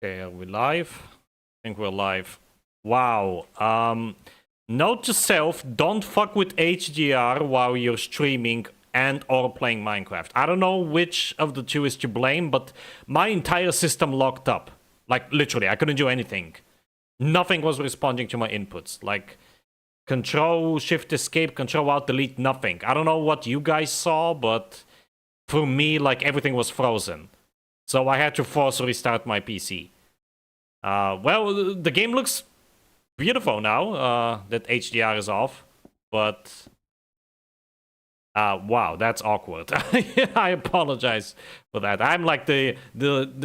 Okay, are we live? I think we're live. Wow. Note to self, don't fuck with HDR while you're streaming and or playing Minecraft. I don't know which of the two is to blame, but my entire system locked up. Like, literally, I couldn't do anything. Nothing was responding to my inputs. Like, Control, Shift, Escape, Control, Alt, Delete, nothing. I don't know what you guys saw, but for me, like, everything was frozen. So I had to force restart my PC. Well, the game looks beautiful now that HDR is off, but wow, that's awkward. I apologize for that. I'm like the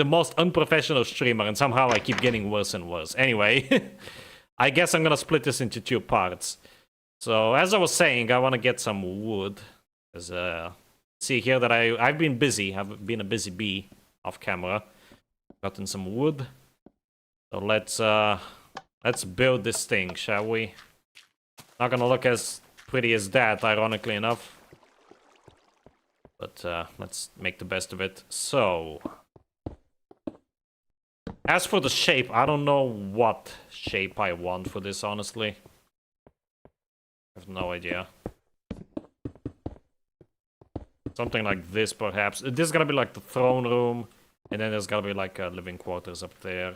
most unprofessional streamer, and somehow I keep getting worse and worse. Anyway, I guess I'm gonna split this into two parts. So as I was saying, I want to get some wood. Cause see here that I've been busy. I've been a busy bee off camera. Gotten some wood. So let's build this thing, shall we? Not gonna look as pretty as that, ironically enough. But let's make the best of it. So, as for the shape, I don't know what shape I want for this, honestly. I have no idea. Something like this, perhaps. This is gonna be like the throne room, and then there's gonna be like living quarters up there.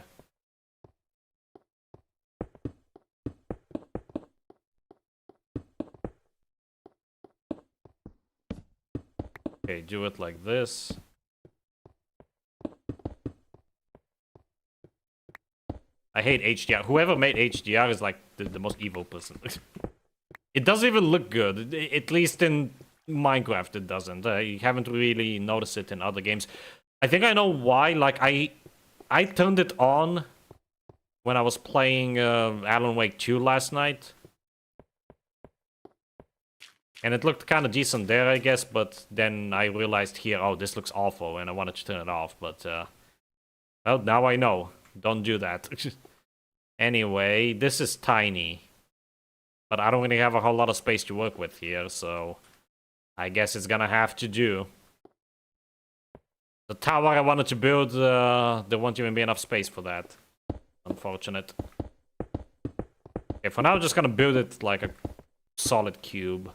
Okay, do it like this. I hate HDR. Whoever made HDR is like the most evil person. It doesn't even look good. At least in Minecraft it doesn't. You haven't really noticed it in other games. I think I know why. Like, I turned it on when I was playing Alan Wake 2 last night. And it looked kind of decent there, I guess, but then I realized here, oh, this looks awful, and I wanted to turn it off, but, well, now I know. Don't do that. Anyway, this is tiny. But I don't really have a whole lot of space to work with here, so I guess it's gonna have to do. The tower I wanted to build, there won't even be enough space for that. Unfortunate. Okay, for now, I'm just gonna build it like a solid cube.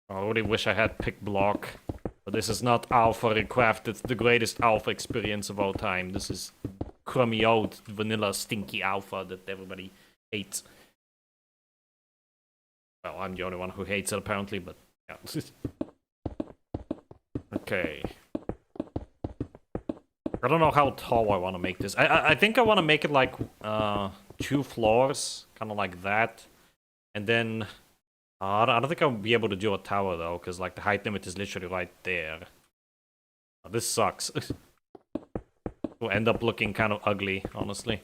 I already wish I had pick block, but this is not alpha recraft. It's the greatest alpha experience of all time. This is crummy old vanilla stinky alpha that everybody hates. Well, I'm the only one who hates it apparently, but yeah. Okay. I don't know how tall I want to make this. I think I want to make it like 2 floors, kind of like that, and then. I don't think I'll be able to do a tower though, because like the height limit is literally right there. Oh, this sucks. Will end up looking kind of ugly, honestly.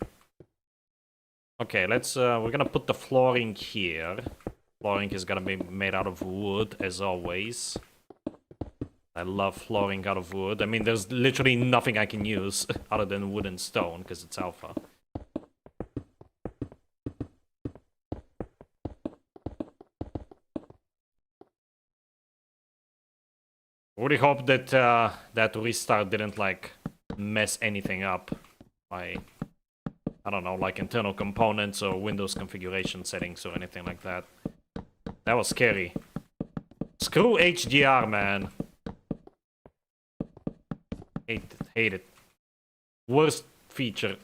Okay, let's we're gonna put the flooring here. Flooring is gonna be made out of wood, as always. I love flooring out of wood. I mean, there's literally nothing I can use other than wood and stone, because it's alpha. I really hope that that restart didn't like mess anything up by, I don't know, like internal components or Windows configuration settings or anything like that. That was scary. Screw HDR, man. Hate it. Worst feature.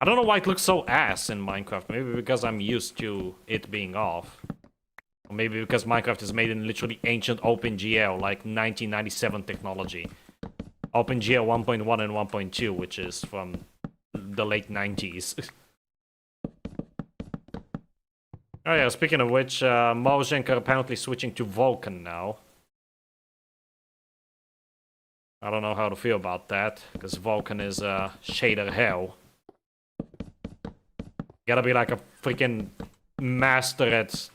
I don't know why it looks so ass in Minecraft. Maybe because I'm used to it being off. Or maybe because Minecraft is made in literally ancient OpenGL, like 1997 technology. OpenGL 1.1 and 1.2, which is from the late 90s. Oh yeah, speaking of which, Mojang are apparently switching to Vulkan now. I don't know how to feel about that, because Vulkan is shader hell. Gotta be like a freaking master at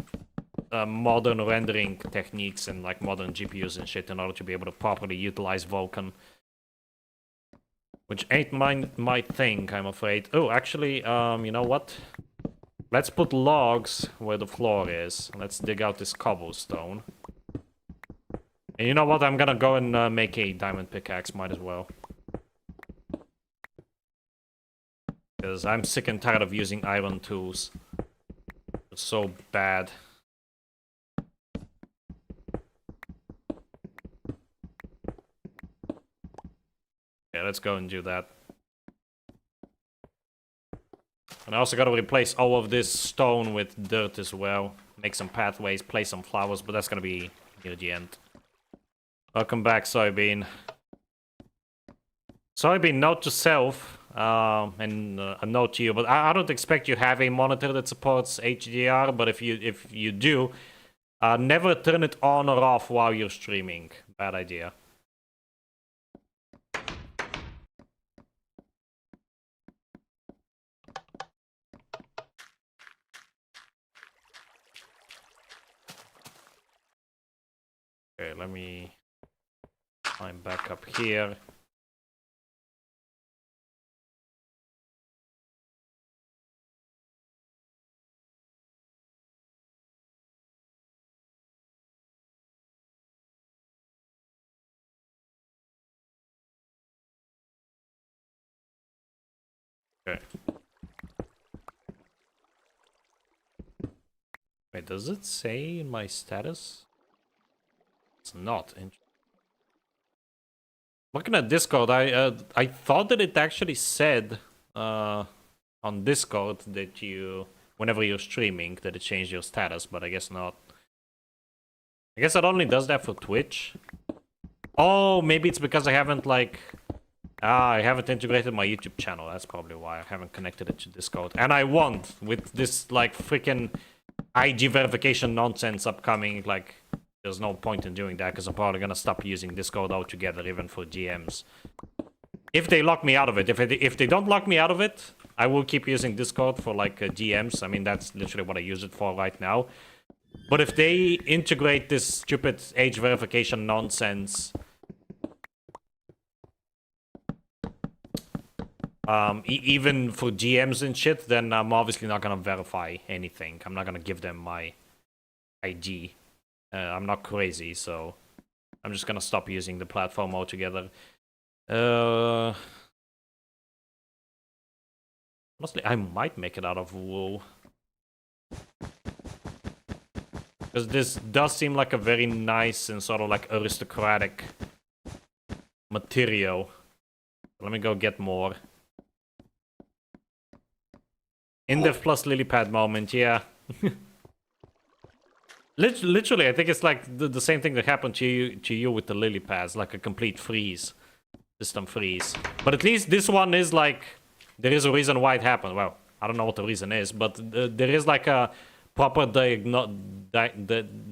modern rendering techniques and like modern GPUs and shit in order to be able to properly utilize Vulkan. Which ain't my thing, I'm afraid. Oh, actually, you know what? Let's put logs where the floor is. Let's dig out this cobblestone. And you know what? I'm gonna go and make a diamond pickaxe, might as well. Because I'm sick and tired of using iron tools. It's so bad. Yeah, let's go and do that. And I also gotta replace all of this stone with dirt as well. Make some pathways, place some flowers, but that's gonna be near the end. Welcome back, Soybean. Soybean, note to self, and a note to you, but I don't expect you have a monitor that supports HDR, but if you do, never turn it on or off while you're streaming. Bad idea. Okay, let me climb back up here. Okay. Wait, does it say in my status? It's not. Looking at Discord, I thought that it actually said on Discord that whenever you're streaming, that it changed your status, but I guess not. I guess it only does that for Twitch. Oh, maybe it's because I haven't I haven't integrated my YouTube channel. That's probably why I haven't connected it to Discord. And I want with this freaking IG verification nonsense upcoming. There's no point in doing that because I'm probably gonna stop using Discord altogether, even for GMs. If they lock me out of it, if they don't lock me out of it, I will keep using Discord for GMs. I mean, that's literally what I use it for right now. But if they integrate this stupid age verification nonsense, even for GMs and shit, then I'm obviously not gonna verify anything. I'm not gonna give them my ID. I'm not crazy, so I'm just gonna stop using the platform altogether. Honestly, I might make it out of wool. Because this does seem like a very nice and sort of aristocratic material. Let me go get more. In-depth plus lily pad moment, yeah. Literally, I think it's the same thing that happened to you with the lily pads, like a complete freeze. System freeze. But at least this one is there is a reason why it happened. Well, I don't know what the reason is, but there is a proper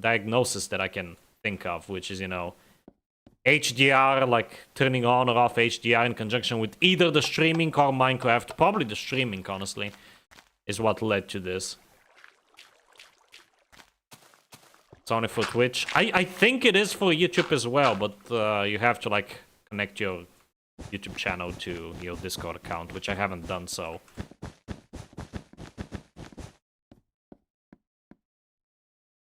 diagnosis that I can think of, which is, HDR, turning on or off HDR in conjunction with either the streaming or Minecraft. Probably the streaming, honestly, is what led to this. It's only for Twitch. I think it is for YouTube as well, but you have to connect your YouTube channel to your Discord account, which I haven't done so.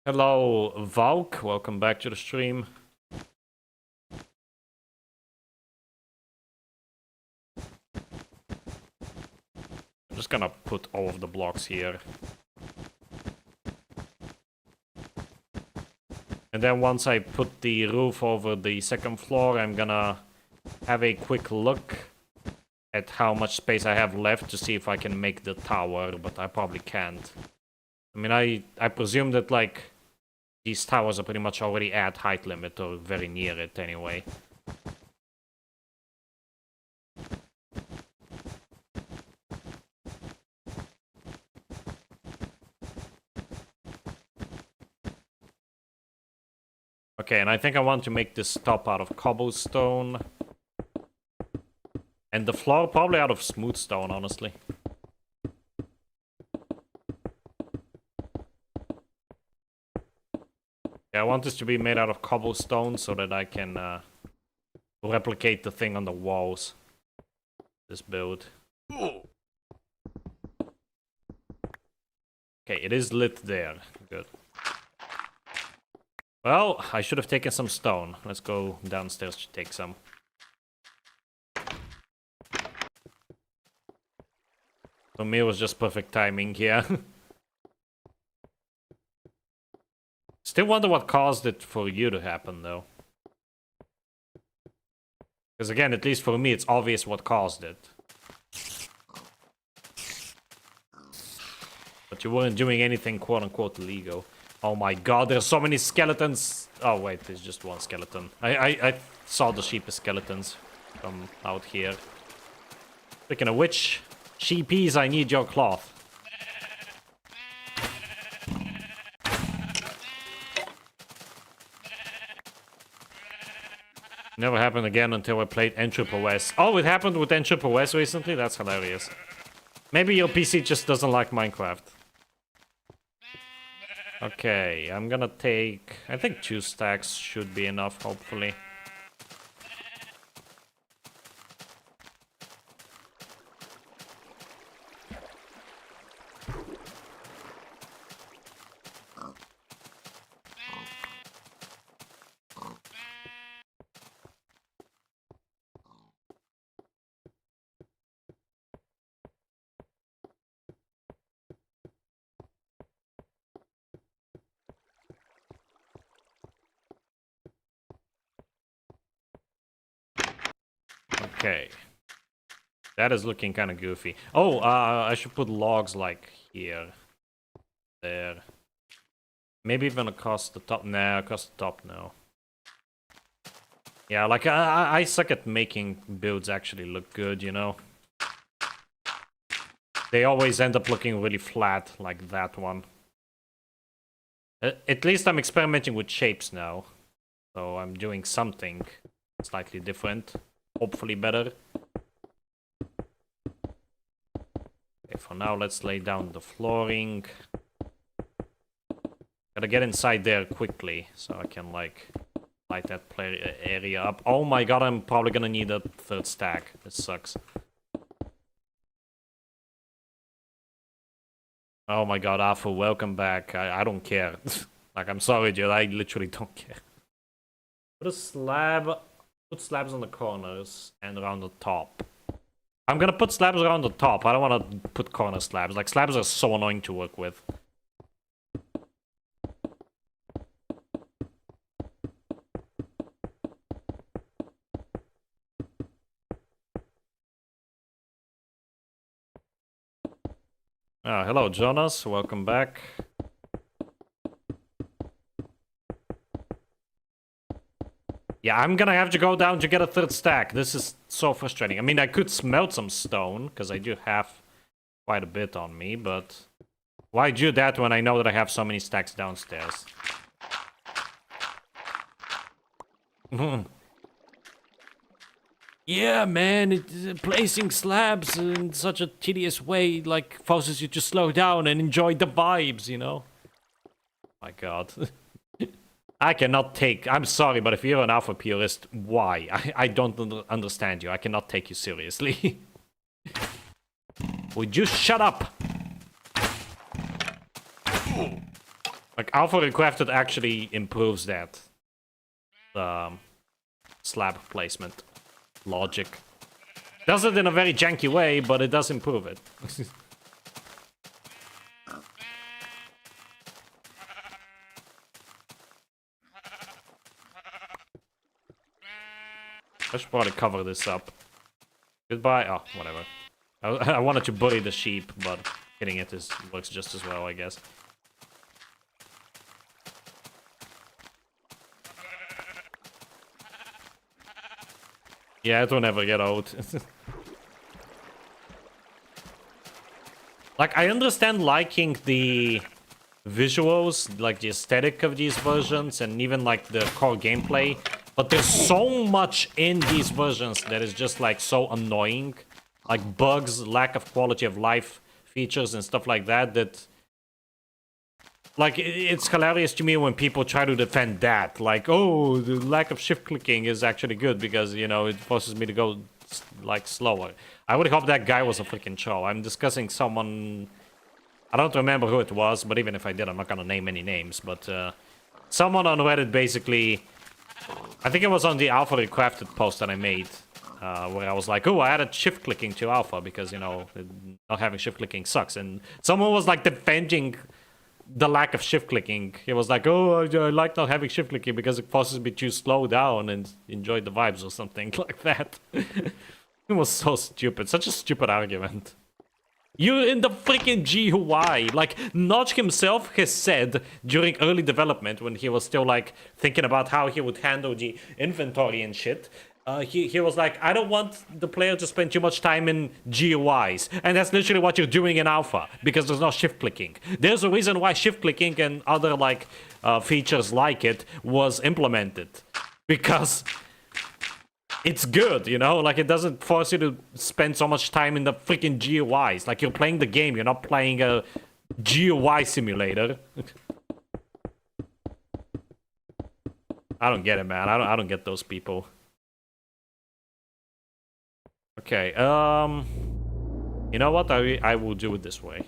Hello, Valk. Welcome back to the stream. I'm just gonna put all of the blocks here. And then once I put the roof over the second floor, I'm gonna have a quick look at how much space I have left to see if I can make the tower, but I probably can't. I mean, I presume that these towers are pretty much already at height limit or very near it anyway. Okay, and I think I want to make this top out of cobblestone. And the floor probably out of smooth stone, honestly. Yeah, I want this to be made out of cobblestone so that I can replicate the thing on the walls. this build. Okay, it is lit there. Good. Well, I should have taken some stone. Let's go downstairs to take some. For me, it was just perfect timing here. Still wonder what caused it for you to happen, though. Because again, at least for me, it's obvious what caused it. But you weren't doing anything quote-unquote illegal. Oh my god, there's so many skeletons! Oh wait, there's just one skeleton. I saw the sheep as skeletons from out here. Speaking of which, sheepies, I need your cloth. Never happened again until I played NSSOS. Oh, it happened with NSSOS recently? That's hilarious. Maybe your PC just doesn't like Minecraft. Okay, I'm gonna take... I think 2 stacks should be enough, hopefully. Okay. That is looking kind of goofy. Oh, I should put logs like here. There. Maybe even across the top. Nah, across the top, no. Yeah, like, I suck at making builds actually look good, you know? They always end up looking really flat, like that one. At least I'm experimenting with shapes now. So I'm doing something slightly different. Hopefully better. Okay, for now, let's lay down the flooring. Gotta get inside there quickly, so I can, like, light that area up. Oh my god, I'm probably gonna need a 3rd stack. This sucks. Oh my god, Arthur, welcome back. I don't care. Like, I'm sorry, dude, I literally don't care. Put a slab... Put slabs on the corners and around the top. I'm gonna put slabs around the top. I don't want to put corner slabs. Like, slabs are so annoying to work with. Hello, Jonas. Welcome back. Yeah, I'm gonna have to go down to get a 3rd stack. This is so frustrating. I mean, I could smelt some stone, because I do have quite a bit on me, but... Why do that when I know that I have so many stacks downstairs? Yeah, man, placing slabs in such a tedious way, like, forces you to slow down and enjoy the vibes, you know? My god. I cannot take... I'm sorry, but if you're an alpha purist, why? I don't understand you. I cannot take you seriously. Would you shut up? Like, Alpha Recrafted actually improves that. Slab placement. Logic. Does it in a very janky way, but it does improve it. I should probably cover this up. Goodbye. Oh, whatever. I wanted to bury the sheep, but hitting it works just as well, I guess. Yeah, it will never get old. Like, I understand liking the visuals, like the aesthetic of these versions, and even like the core gameplay. But there's so much in these versions that is just like so annoying. Like bugs, lack of quality of life features and stuff like that, that... Like, it's hilarious to me when people try to defend that. Like, oh, the lack of shift clicking is actually good because, you know, it forces me to go, like, slower. I would hope that guy was a freaking troll. I'm discussing someone... I don't remember who it was, but even if I did, I'm not gonna name any names. But someone on Reddit basically... I think it was on the Alpha Recrafted post that I made. Where I was like, oh, I added shift clicking to Alpha because, you know, not having shift clicking sucks. And someone was like defending the lack of shift clicking. He was like, oh, I like not having shift clicking because it forces me to slow down and enjoy the vibes or something like that. It was so stupid. Such a stupid argument. You're in the freaking GUI. Like, Notch himself has said during early development when he was still, like, thinking about how he would handle the inventory and shit. He was like, I don't want the player to spend too much time in GUIs. And that's literally what you're doing in Alpha, because there's no shift clicking. There's a reason why shift clicking and other, like, features like it was implemented. Because... it's good, you know? Like, it doesn't force you to spend so much time in the freaking GUIs. Like, you're playing the game, you're not playing a GUI simulator. I don't get it, man. I don't get those people. Okay, you know what? I will do it this way.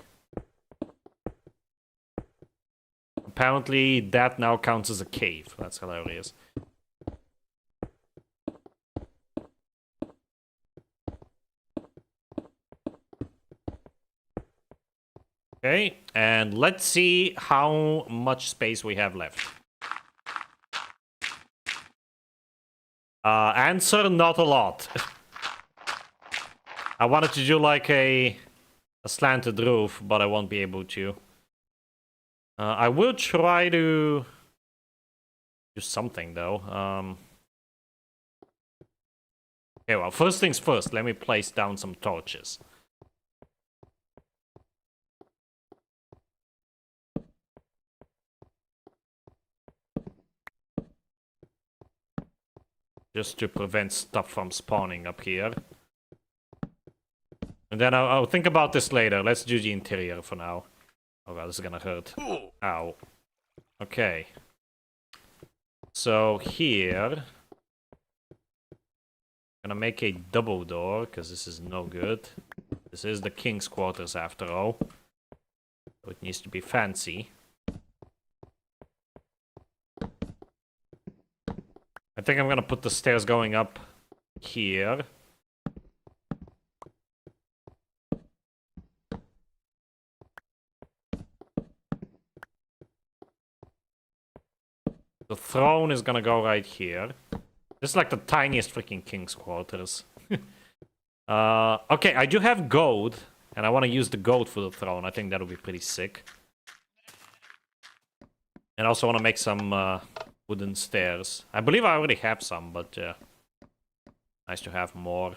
Apparently, that now counts as a cave. That's hilarious. Okay, and let's see how much space we have left. Answer, not a lot. I wanted to do like a slanted roof, but I won't be able to. I will try to do something though. Okay, well, first things first, let me place down some torches. Just to prevent stuff from spawning up here. And then I'll think about this later. Let's do the interior for now. Oh god, this is gonna hurt. Ow. Okay. So here... I'm gonna make a double door, because this is no good. This is the king's quarters after all. So it needs to be fancy. I think I'm gonna put the stairs going up here. The throne is gonna go right here. This is like the tiniest freaking king's quarters. Okay, I do have gold, and I want to use the gold for the throne. I think that'll be pretty sick. And I also want to make some wooden stairs. I believe I already have some, but nice to have more.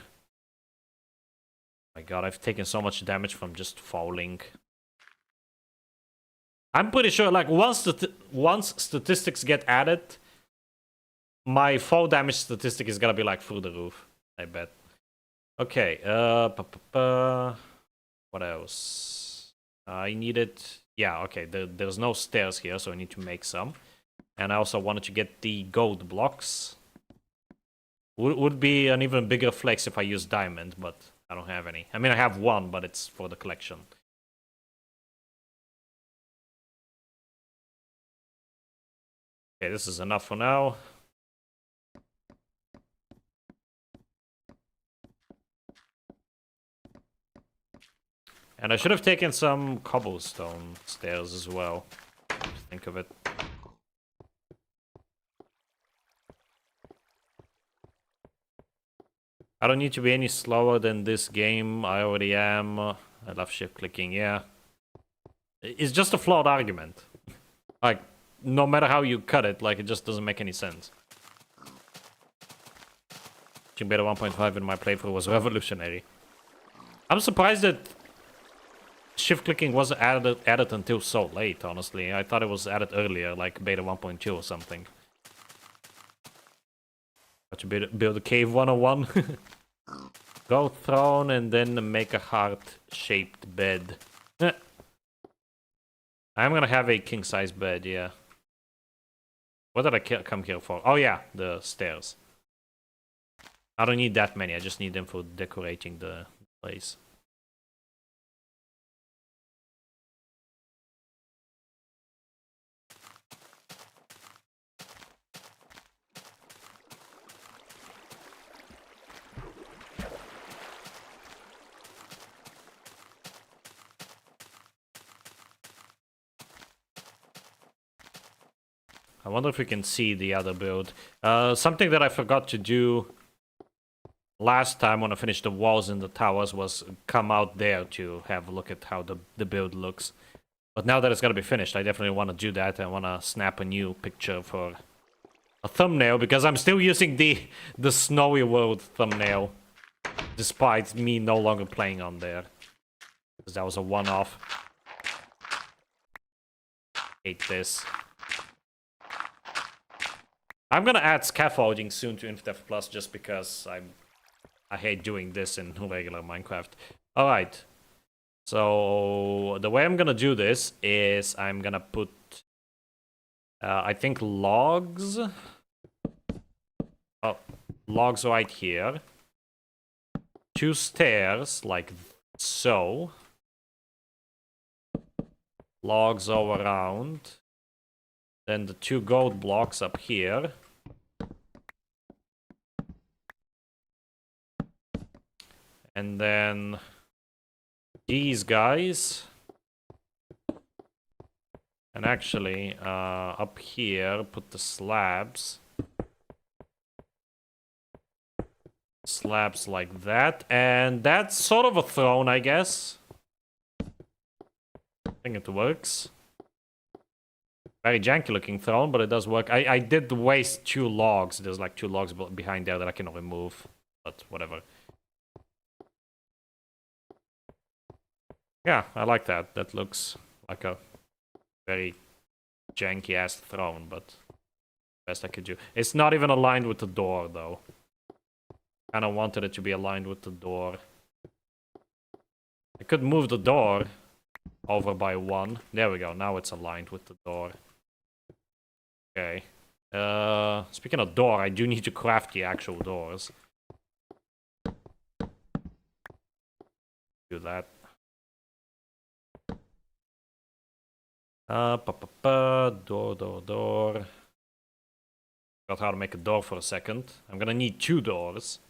My god, I've taken so much damage from just falling. I'm pretty sure, like, once statistics get added, my fall damage statistic is gonna be, like, through the roof, I bet. Okay, what else? I needed... yeah, okay, there's no stairs here, so I need to make some. And I also wanted to get the gold blocks. Would be an even bigger flex if I use diamond, but I don't have any. I mean, I have one, but it's for the collection. Okay, this is enough for now. And I should have taken some cobblestone stairs as well. Think of it. I don't need to be any slower than this game. I already am. I love shift clicking, yeah. It's just a flawed argument. Like, no matter how you cut it, like, it just doesn't make any sense. Beta 1.5 in my playthrough was revolutionary. I'm surprised that shift clicking wasn't added until so late, honestly. I thought it was added earlier, like beta 1.2 or something. Got to build a cave 101. Go throne and then make a heart-shaped bed. I'm gonna have a king-size bed, yeah. What did I come here for? Oh yeah, the stairs. I don't need that many, I just need them for decorating the place. I wonder if we can see the other build. Something that I forgot to do last time when I finished the walls and the towers was come out there to have a look at how the build looks. But now that it's gonna be finished, I definitely want to do that. I want to snap a new picture for a thumbnail because I'm still using the Snowy World thumbnail, despite me no longer playing on there. Because that was a one-off. Hate this. I'm gonna add scaffolding soon to InfDev Plus just because I hate doing this in regular Minecraft. Alright. So the way I'm gonna do this is I'm gonna put I think logs. Oh, logs right here. 2 stairs like so. Logs all around. Then the 2 gold blocks up here. And then these guys. And actually, up here, put the slabs. Slabs like that. And that's sort of a throne, I guess. I think it works. Very janky looking throne, but it does work. I did waste 2 logs. There's like 2 logs behind there that I can remove. But whatever. Yeah, I like that. That looks like a very janky ass throne, but best I could do. It's not even aligned with the door though. Kinda wanted it to be aligned with the door. I could move the door over by 1. There we go. Now it's aligned with the door. Okay. Speaking of door, I do need to craft the actual doors. Do that. Door. Forgot how to make a door for a second. I'm gonna need 2 doors.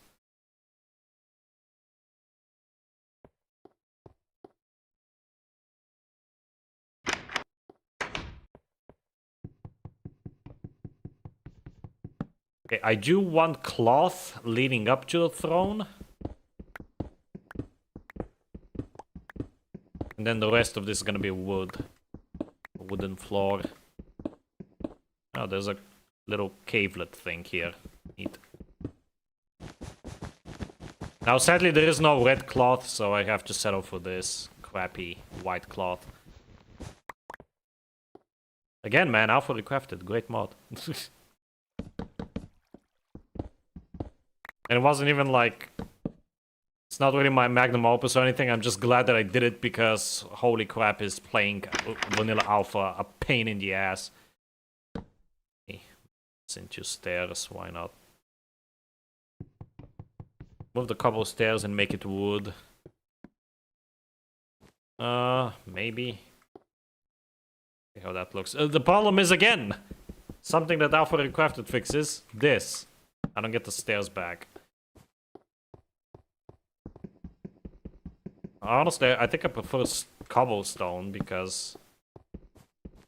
Okay, I do want cloth leading up to the throne. And then the rest of this is gonna be wood. A wooden floor. Oh, there's a little cavelet thing here. Neat. Now, sadly, there is no red cloth, so I have to settle for this crappy white cloth. Again, man, Alpha Crafted, great mod. And it wasn't even like... It's not really my magnum opus or anything, I'm just glad that I did it because holy crap is playing Vanilla Alpha a pain in the ass. It's into stairs, why not? Move the cobble stairs and make it wood. Maybe. See how that looks. The problem is again, something that Alpha Crafted fixes, this. I don't get the stairs back. Honestly, I think I prefer cobblestone because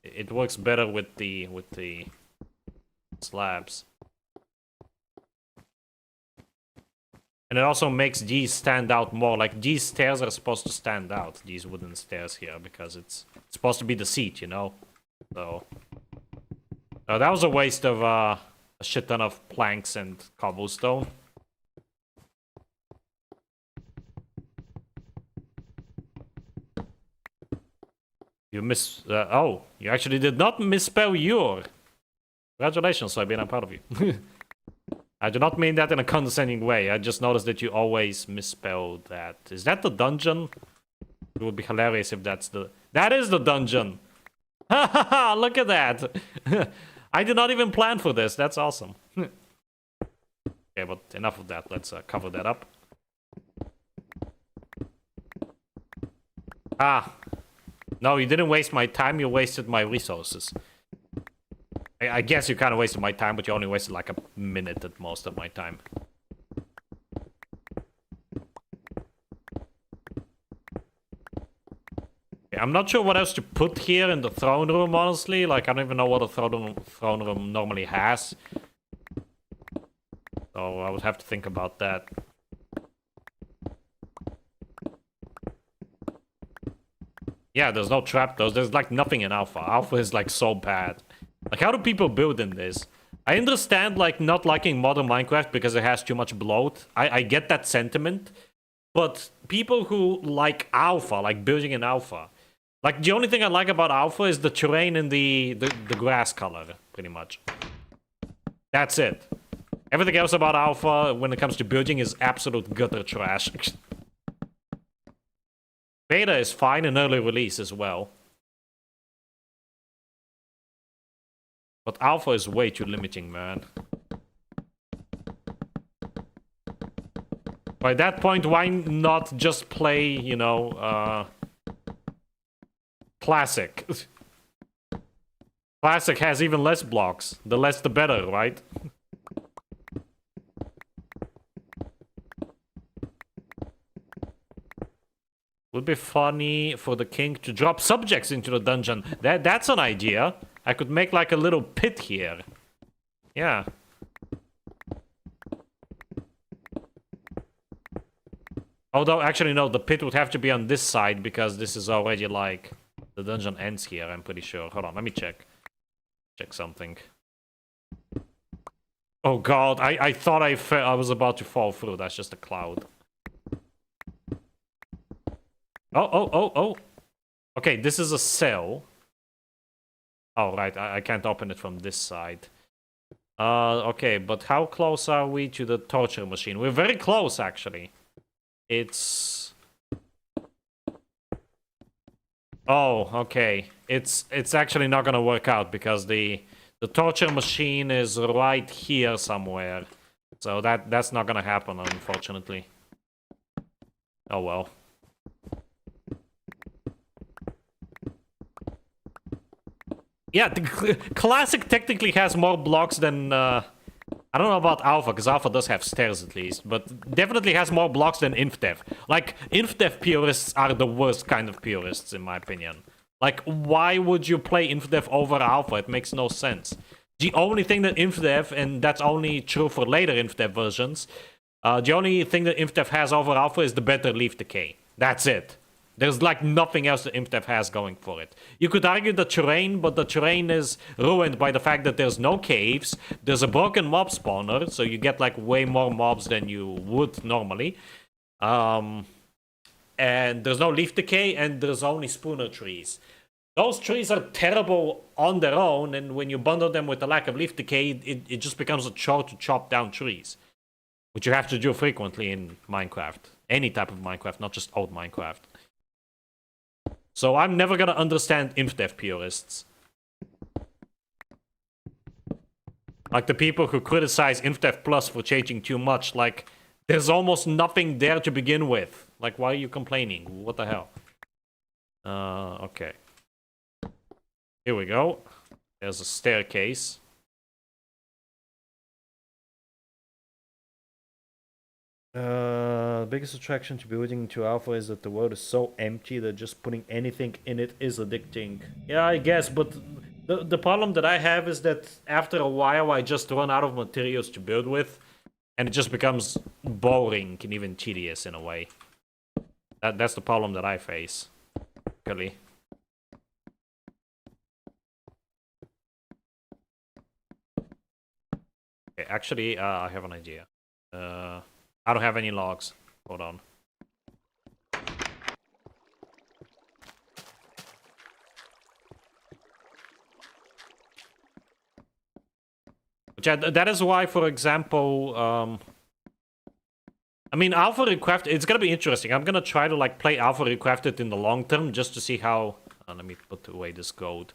it works better with the slabs. And it also makes these stand out more. Like, these stairs are supposed to stand out, these wooden stairs here, because it's supposed to be the seat, you know? So... that was a waste of a shit ton of planks and cobblestone. You oh, you actually did not misspell your. Congratulations, Soybean, I'm proud of you. I do not mean that in a condescending way. I just noticed that you always misspell that. Is that the dungeon? It would be hilarious if that's the... That is the dungeon! Ha ha ha! Look at that! I did not even plan for this. That's awesome. Okay, but enough of that. Let's cover that up. Ah. No, you didn't waste my time, you wasted my resources. I guess you kind of wasted my time, but you only wasted like a minute at most of my time. I'm not sure what else to put here in the throne room, honestly. Like, I don't even know what a throne room normally has. So I would have to think about that. Yeah, there's no trapdoors. There's like nothing in Alpha. Alpha is like so bad. Like, how do people build in this? I understand like not liking modern Minecraft because it has too much bloat. I get that sentiment. But people who like Alpha, like building in Alpha, like the only thing I like about Alpha is the terrain and the grass color, pretty much. That's it. Everything else about Alpha, when it comes to building, is absolute gutter trash. Beta is fine in early release as well. But Alpha is way too limiting, man. By that point, why not just play, you know, Classic? Classic has even less blocks. The less the better, right? Would be funny for the king to drop subjects into the dungeon. That's an idea. I could make like a little pit here. Yeah. Although, actually, no, the pit would have to be on this side because this is already like... The dungeon ends here, I'm pretty sure. Hold on, let me check. Check something. Oh god, I thought I was about to fall through. That's just a cloud. Oh. Okay, this is a cell. Oh, right, I can't open it from this side. Okay, but how close are we to the torture machine? We're very close, actually. It's... Oh, okay. It's actually not gonna work out because the torture machine is right here somewhere. So that's not gonna happen, unfortunately. Oh well. Yeah, the Classic technically has more blocks than... I don't know about Alpha, because Alpha does have stairs at least, but definitely has more blocks than InfDev. Like, InfDev purists are the worst kind of purists, in my opinion. Like, why would you play InfDev over Alpha? It makes no sense. The only thing that InfDev, and that's only true for later InfDev versions, the only thing that InfDev has over Alpha is the better leaf decay. That's it. There's like nothing else that InfDev has going for it. You could argue the terrain, but the terrain is ruined by the fact that there's no caves, there's a broken mob spawner, so you get like way more mobs than you would normally. And there's no leaf decay, and there's only spooner trees. Those trees are terrible on their own, and when you bundle them with the lack of leaf decay, it just becomes a chore to chop down trees. Which you have to do frequently in Minecraft. Any type of Minecraft, not just old Minecraft. So I'm never gonna understand InfDev purists. Like the people who criticize InfDev Plus for changing too much, like, there's almost nothing there to begin with. Like, why are you complaining? What the hell? Okay. Here we go. There's a staircase. Biggest attraction to building into Alpha is that the world is so empty that just putting anything in it is addicting. Yeah, I guess, but the problem that I have is that after a while I just run out of materials to build with, and it just becomes boring and even tedious in a way. That's the problem that I face, really. Okay, actually, I have an idea. I don't have any logs. Hold on. That is why, for example, I mean, Alpha Recraft, it's gonna be interesting. I'm gonna try to like play Alpha Recrafted in the long term just to see how... let me put away this code.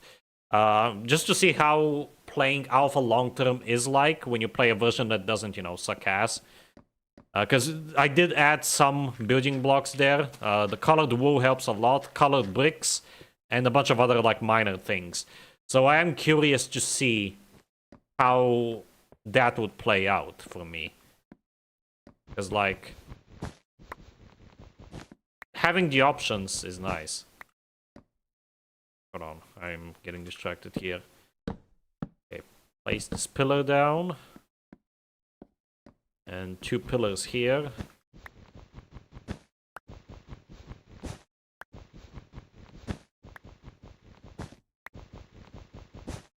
Just to see how playing Alpha long term is like when you play a version that doesn't, you know, suck ass. Because I did add some building blocks there. The colored wool helps a lot, colored bricks, and a bunch of other like minor things. So I am curious to see how that would play out for me. Because like having the options is nice. Hold on, I'm getting distracted here. Okay, place this pillar down. And 2 pillars here.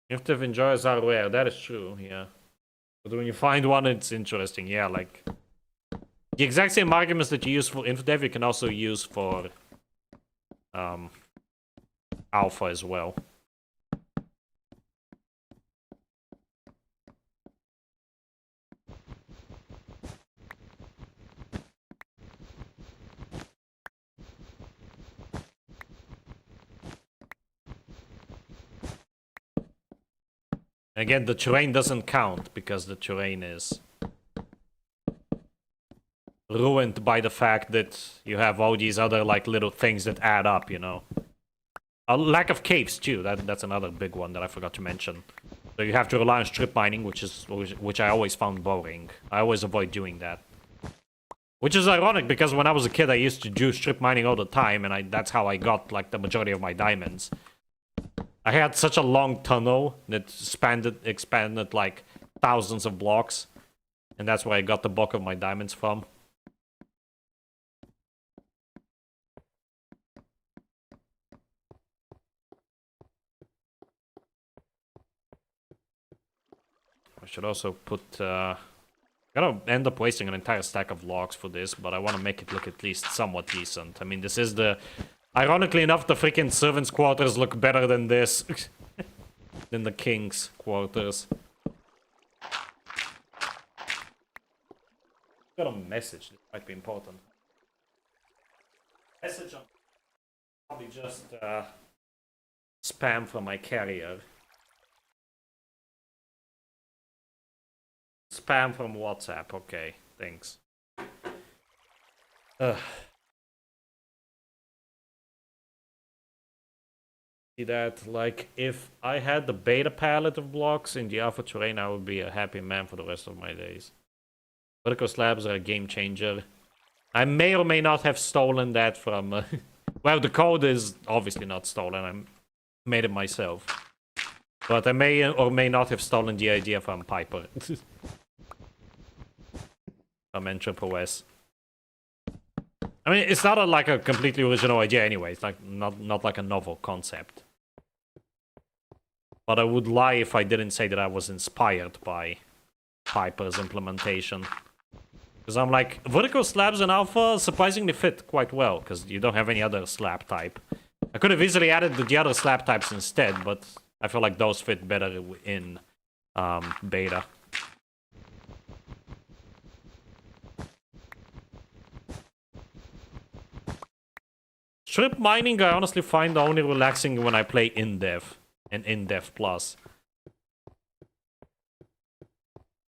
If enjoyers are rare, that is true, yeah. But when you find one, it's interesting, yeah, like... The exact same arguments that you use for InfDev, you can also use for... Alpha as well. Again, the terrain doesn't count because the terrain is ruined by the fact that you have all these other like little things that add up, you know. A lack of caves too. That's another big one that I forgot to mention. So you have to rely on strip mining, which I always found boring. I always avoid doing that. Which is ironic because when I was a kid, I used to do strip mining all the time, and that's how I got like the majority of my diamonds. I had such a long tunnel that expanded like thousands of blocks, and that's where I got the bulk of my diamonds from. I should also put... I'm gonna end up wasting an entire stack of logs for this, but I want to make it look at least somewhat decent. I mean, this is the... Ironically enough, the freaking servants' quarters look better than this. Than the king's quarters. Got a message, this might be important. Message on... Probably just spam from my carrier. Spam from WhatsApp, okay, thanks. See that, like, if I had the beta palette of blocks in the alpha terrain, I would be a happy man for the rest of my days. Vertical slabs are a game changer. I may or may not have stolen that from... well, the code is obviously not stolen, I made it myself. But I may or may not have stolen the idea from Piper. From EntropOS. I mean, it's not like a completely original idea anyway. It's like not like a novel concept. But I would lie if I didn't say that I was inspired by Piper's implementation. Because I'm like, vertical slabs in alpha surprisingly fit quite well, because you don't have any other slab type. I could have easily added the other slab types instead, but I feel like those fit better in beta. Strip mining, I honestly find only relaxing when I play in-dev and in-dev plus.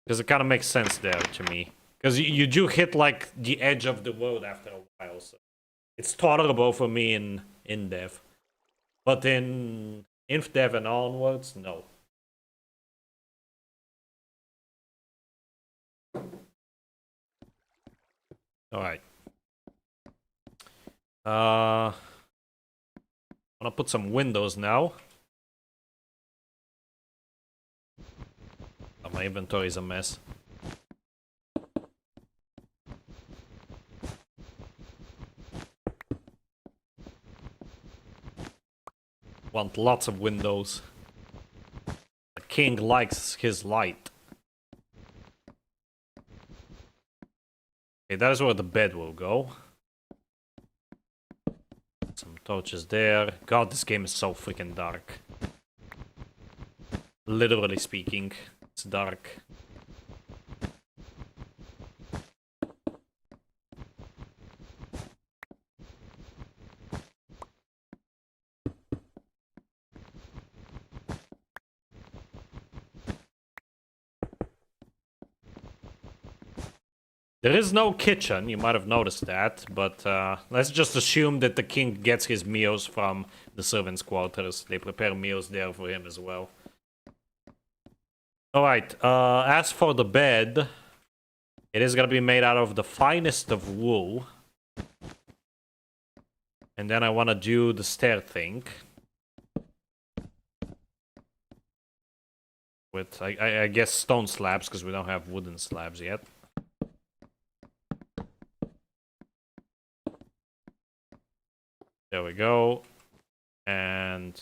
Because it kind of makes sense there to me. Because you do hit like the edge of the world after a while, so it's tolerable for me in dev. But in InfDev and onwards, no. Alright. I'm gonna put some windows now. Oh, my inventory is a mess. Want lots of windows. The king likes his light. Okay, that is where the bed will go. Some torches there. God, this game is so freaking dark. Literally speaking, it's dark. There is no kitchen, you might have noticed that, but let's just assume that the king gets his meals from the servants' quarters. They prepare meals there for him as well. Alright, as for the bed, it is gonna be made out of the finest of wool. And then I wanna do the stair thing. With, I guess, stone slabs, because we don't have wooden slabs yet. There we go. And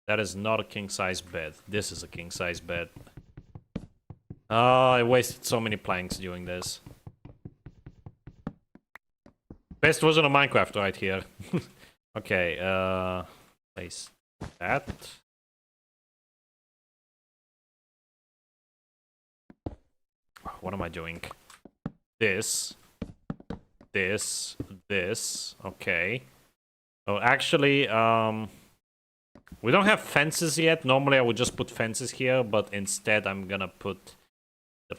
that is not a king-size bed. This is a king-size bed. Oh, I wasted so many planks doing this. Best version of Minecraft right here. Okay, place that. What am I doing? This. Okay. Oh, actually, we don't have fences yet. Normally I would just put fences here, but instead I'm gonna put the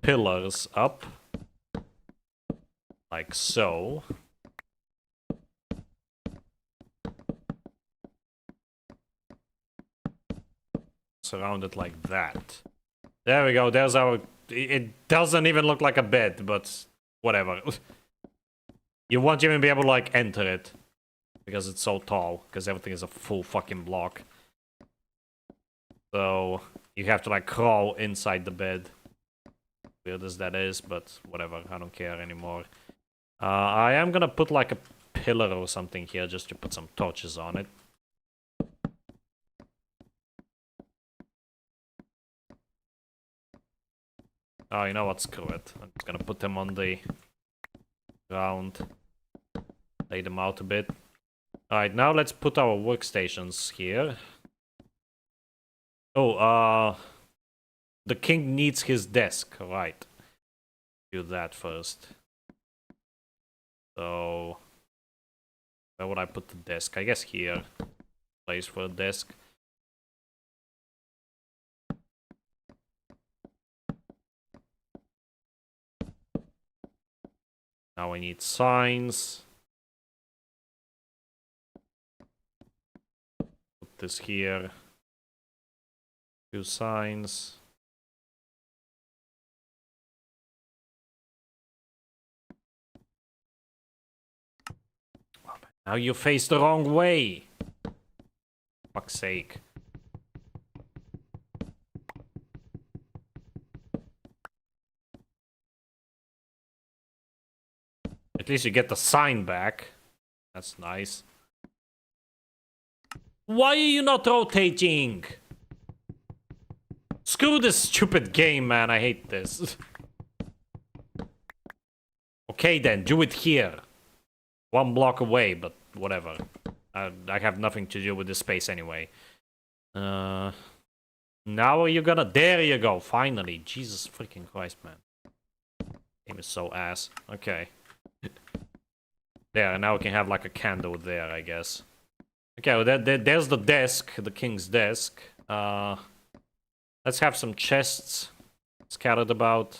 pillars up. Like so. Surround it like that. There we go, there's our... It doesn't even look like a bed, but whatever. You won't even be able to, like, enter it. Because it's so tall. Because everything is a full fucking block. So, you have to, like, crawl inside the bed. Weird as that is, but whatever. I don't care anymore. I am gonna put, like, a pillar or something here just to put some torches on it. Oh, you know what? Screw it. I'm just gonna put them on the ground. Lay them out a bit. Alright, now let's put our workstations here. Oh, the king needs his desk. Right. Do that first. So... where would I put the desk? I guess here. Place for a desk. Now we need signs. Put this here. 2 signs. Now you face the wrong way. Fuck's sake. At least you get the sign back. That's nice. Why are you not rotating? Screw this stupid game, man. I hate this. Okay then, do it here. 1 block away, but whatever. I have nothing to do with this space anyway. Now are you gonna... There you go, finally. Jesus freaking Christ, man. Game is so ass. Okay. There, now we can have like a candle there, I guess. Okay, well, there's the desk, the king's desk. Let's have some chests scattered about.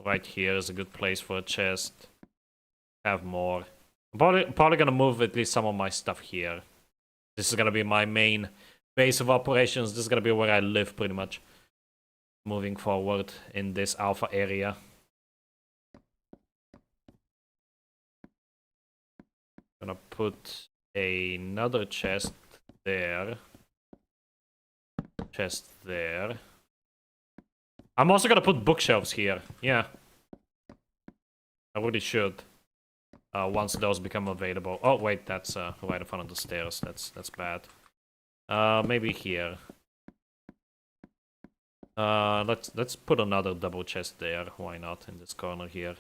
Right here is a good place for a chest. Have more. I'm probably gonna move at least some of my stuff here. This is gonna be my main base of operations. This is gonna be where I live, pretty much. Moving forward in this alpha area. Gonna put another chest there. Chest there. I'm also gonna put bookshelves here. Yeah. I really should. Once those become available. Oh wait, that's right in front of the stairs. That's bad. Maybe here. Let's put another double chest there. Why not, in this corner here?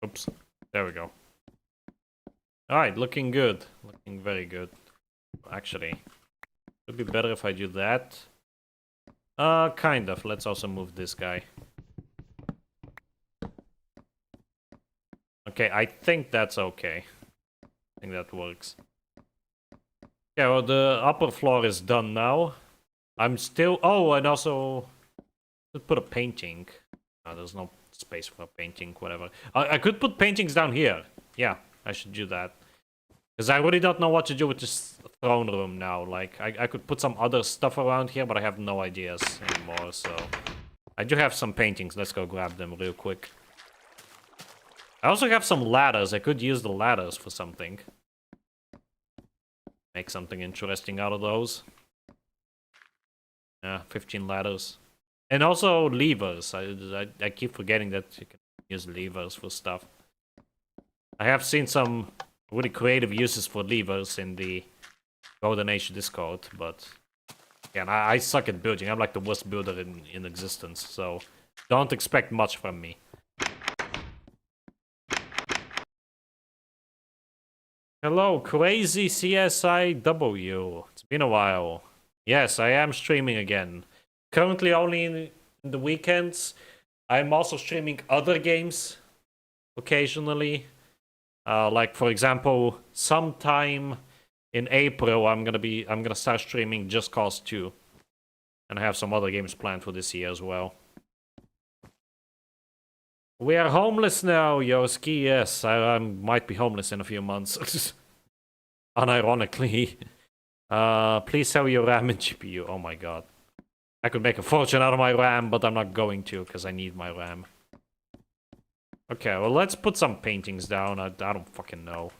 Oops. There we go. Alright, looking good. Looking very good. Actually, it would be better if I do that. Kind of. Let's also move this guy. Okay, I think that's okay. I think that works. Yeah, well, the upper floor is done now. I'm still... Oh, and also... Could put a painting. There's no space for a painting, whatever. I could put paintings down here. Yeah, I should do that. Because I really don't know what to do with this throne room now. Like, I could put some other stuff around here, but I have no ideas anymore, so... I do have some paintings. Let's go grab them real quick. I also have some ladders. I could use the ladders for something. Make something interesting out of those. Yeah, 15 ladders. And also levers. I keep forgetting that you can use levers for stuff. I have seen some really creative uses for levers in the Golden Age Discord, but... Yeah, I suck at building. I'm like the worst builder in existence, so... Don't expect much from me. Hello, Crazy CSIW. It's been a while. Yes, I am streaming again. Currently only in the weekends. I'm also streaming other games occasionally. Like for example, sometime in April I'm gonna start streaming Just Cause 2. And I have some other games planned for this year as well. We are homeless now, Yoski. Yes, I might be homeless in a few months. Unironically. Please sell your RAM and GPU. Oh my god. I could make a fortune out of my RAM, but I'm not going to, because I need my RAM. Okay, well, let's put some paintings down. I don't fucking know.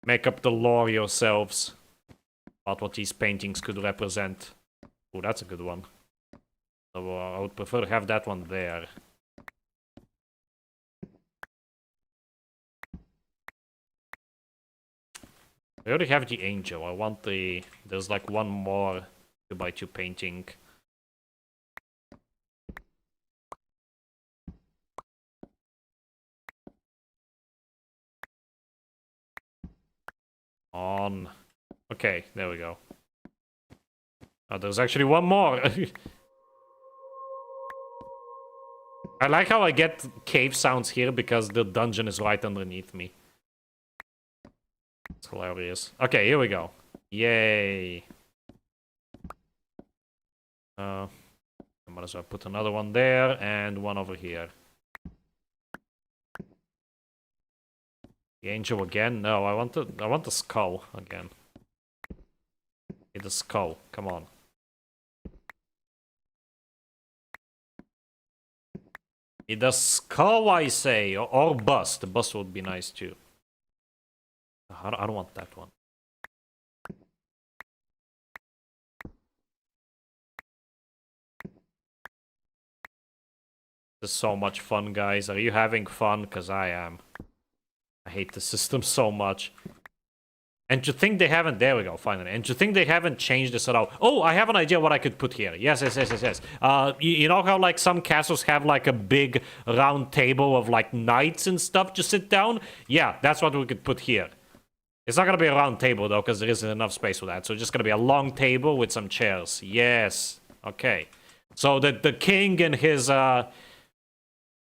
Make up the lore yourselves about what these paintings could represent. Oh, that's a good one. So I would prefer to have that one there. I already have the angel. I want the... There's like one more 2x2 painting. On. Okay, there we go. Oh, there's actually one more. I like how I get cave sounds here because the dungeon is right underneath me. It's hilarious. Okay, here we go. Yay. I might as well put another one there and one over here. The angel again? No, I want the skull again. Get the skull. Come on. The skull, I say, or bust. The bust would be nice too. I don't want that one. This is so much fun, guys. Are you having fun? Because I am. I hate the system so much. And to think they haven't... There we go, finally. And to think they haven't changed this at all. Oh, I have an idea what I could put here. Yes. You know how, like, some castles have, like, a big round table of, like, knights and stuff to sit down? Yeah, that's what we could put here. It's not gonna be a round table, though, because there isn't enough space for that. So it's just gonna be a long table with some chairs. Yes. Okay. So the king and his,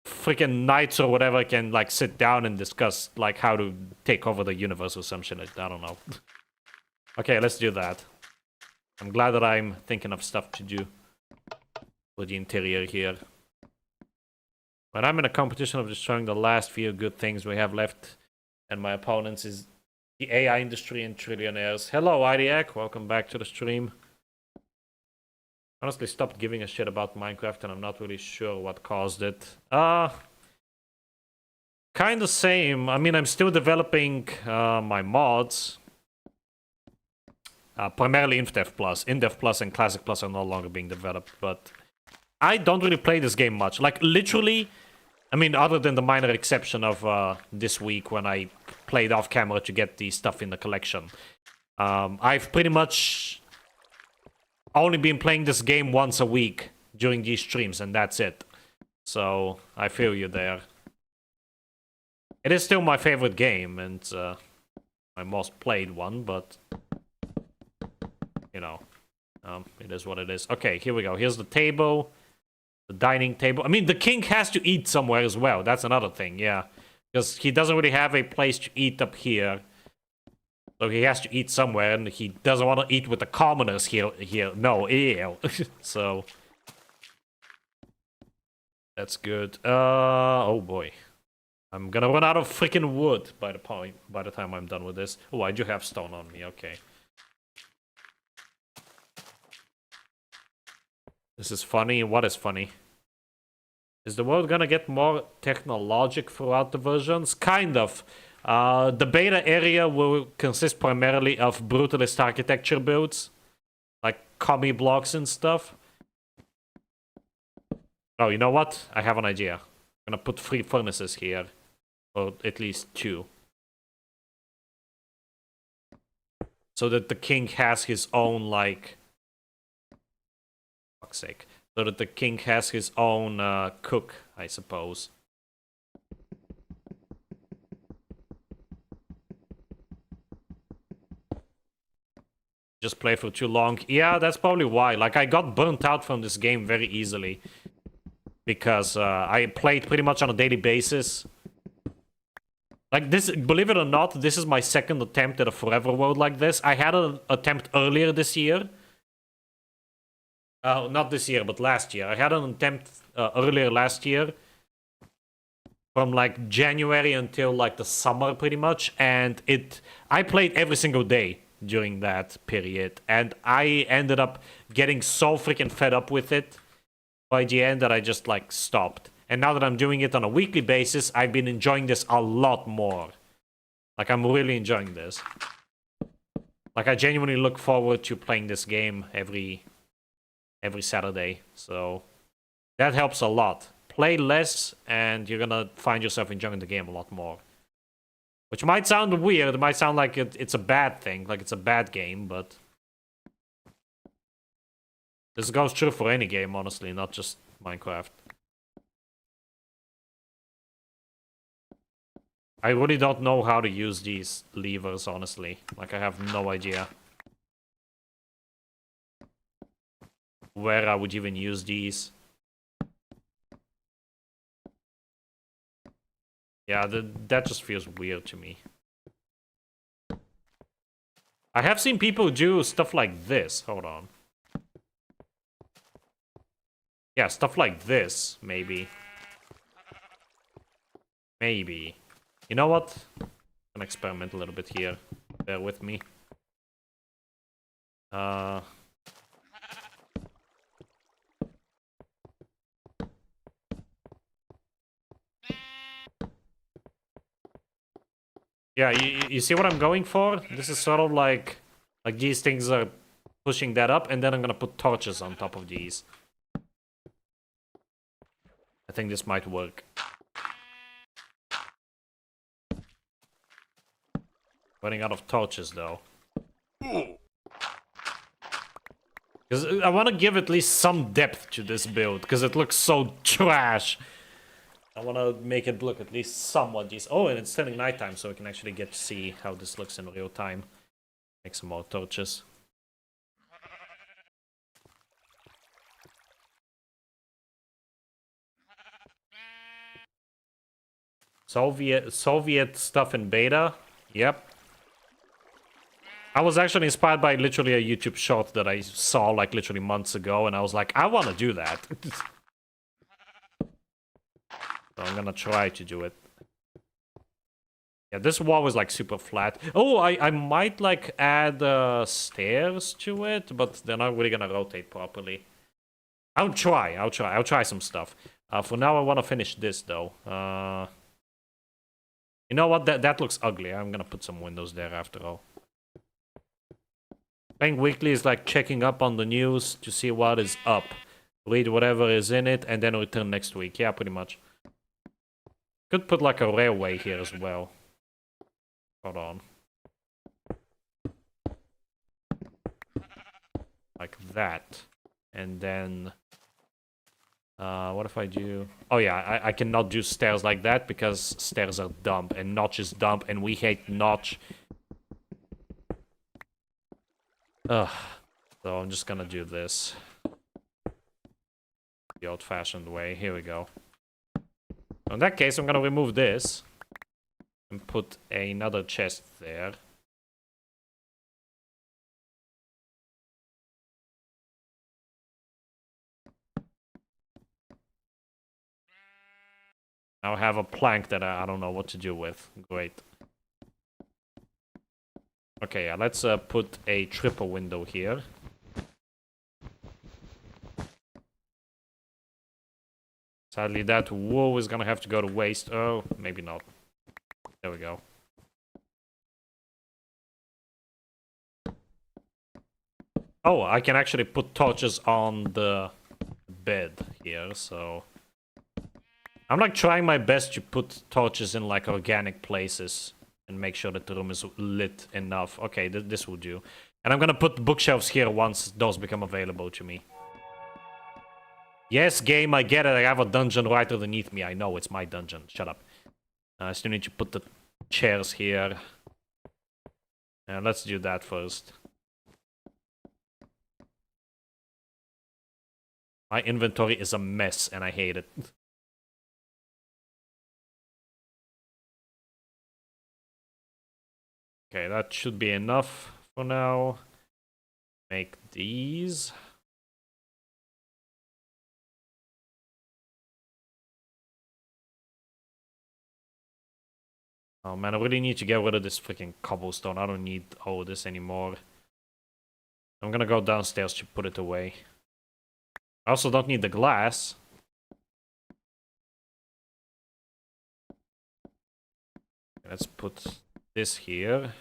freaking knights or whatever can like sit down and discuss like how to take over the universe or some shit. I don't know. Okay, let's do that. I'm glad that I'm thinking of stuff to do for the interior here. When I'm in a competition of destroying the last few good things we have left, and my opponents is the AI industry and trillionaires. Hello, IDAC. Welcome back to the stream. Honestly stopped giving a shit about Minecraft and I'm not really sure what caused it. Kinda same. I mean, I'm still developing my mods. Primarily InfDev Plus. InDev Plus and Classic Plus are no longer being developed, but I don't really play this game much. Like, literally, I mean, other than the minor exception of this week when I played off camera to get the stuff in the collection. I've pretty much only been playing this game once a week during these streams, and that's it. So, I feel you there. It is still my favorite game and my most played one, but you know, it is what it is. Okay, here we go. Here's the table, the dining table. I mean, the king has to eat somewhere as well. That's another thing, yeah, because he doesn't really have a place to eat up here. So he has to eat somewhere, and he doesn't want to eat with the commoners here. No, ew. So that's good. Oh boy, I'm gonna run out of freaking wood by the time I'm done with this. Oh, I do have stone on me. Okay. This is funny. What is funny? Is the world gonna get more technologic throughout the versions? Kind of. The beta area will consist primarily of brutalist architecture builds, like commie blocks and stuff. Oh, you know what? I have an idea. I'm gonna put 3 furnaces here, or at least 2. So that the king has his own, like... fuck's sake. So that the king has his own cook, I suppose. Just play for too long. Yeah, that's probably why. Like, I got burnt out from this game very easily. Because I played pretty much on a daily basis. Like, this, believe it or not, this is my second attempt at a forever world like this. I had an attempt earlier this year. Not this year, but last year. I had an attempt earlier last year. From, like, January until, like, the summer, pretty much. And I played every single day during that period, and I ended up getting so freaking fed up with it by the end that I just like stopped. And now that I'm doing it on a weekly basis, I've been enjoying this a lot more. Like, I'm really enjoying this. Like, I genuinely look forward to playing this game every Saturday, so that helps a lot. Play less and you're gonna find yourself enjoying the game a lot more. Which might sound weird, it might sound like it's a bad thing, like it's a bad game, but... this goes true for any game, honestly, not just Minecraft. I really don't know how to use these levers, honestly. Like, I have no idea where I would even use these. Yeah, that just feels weird to me. I have seen people do stuff like this. Hold on. Yeah, stuff like this, maybe. Maybe. You know what? I'm gonna experiment a little bit here. Bear with me. Yeah, you see what I'm going for? This is sort of like these things are pushing that up, and then I'm gonna put torches on top of these. I think this might work. Running out of torches, though. Because I want to give at least some depth to this build, because it looks so trash. I want to make it look at least somewhat decent. Oh, and it's turning nighttime, so we can actually get to see how this looks in real time. Make some more torches. Soviet stuff in beta. Yep. I was actually inspired by literally a YouTube short that I saw like literally months ago, and I was like, I want to do that. So I'm gonna try to do it. Yeah, this wall is like super flat. Oh, I might like add stairs to it, but they're not really gonna rotate properly. I'll try some stuff. For now, I want to finish this though. You know what? That looks ugly. I'm gonna put some windows there after all. Playing weekly is like checking up on the news to see what is up. Read whatever is in it, and then return next week. Yeah, pretty much. Could put like a railway here as well. Hold on. Like that. And then What if I do... Oh yeah, I cannot do stairs like that because stairs are dumb and Notch is dumb and we hate Notch. Ugh. So I'm just gonna do this. The old-fashioned way. Here we go. In that case, I'm gonna remove this. And put another chest there. Now I have a plank that I don't know what to do with. Great. Okay, yeah, let's put a triple window here. Sadly, that wool is gonna have to go to waste. Oh, maybe not. There we go. Oh, I can actually put torches on the bed here, so... I'm like trying my best to put torches in like organic places and make sure that the room is lit enough. Okay, this will do. And I'm gonna put bookshelves here once those become available to me. Yes, game, I get it. I have a dungeon right underneath me. I know, it's my dungeon. Shut up. I still need to put the chairs here. Let's do that first. My inventory is a mess and I hate it. Okay, that should be enough for now. Make these. Oh man, I really need to get rid of this freaking cobblestone. I don't need all this anymore. I'm gonna go downstairs to put it away. I also don't need the glass. Let's put this here.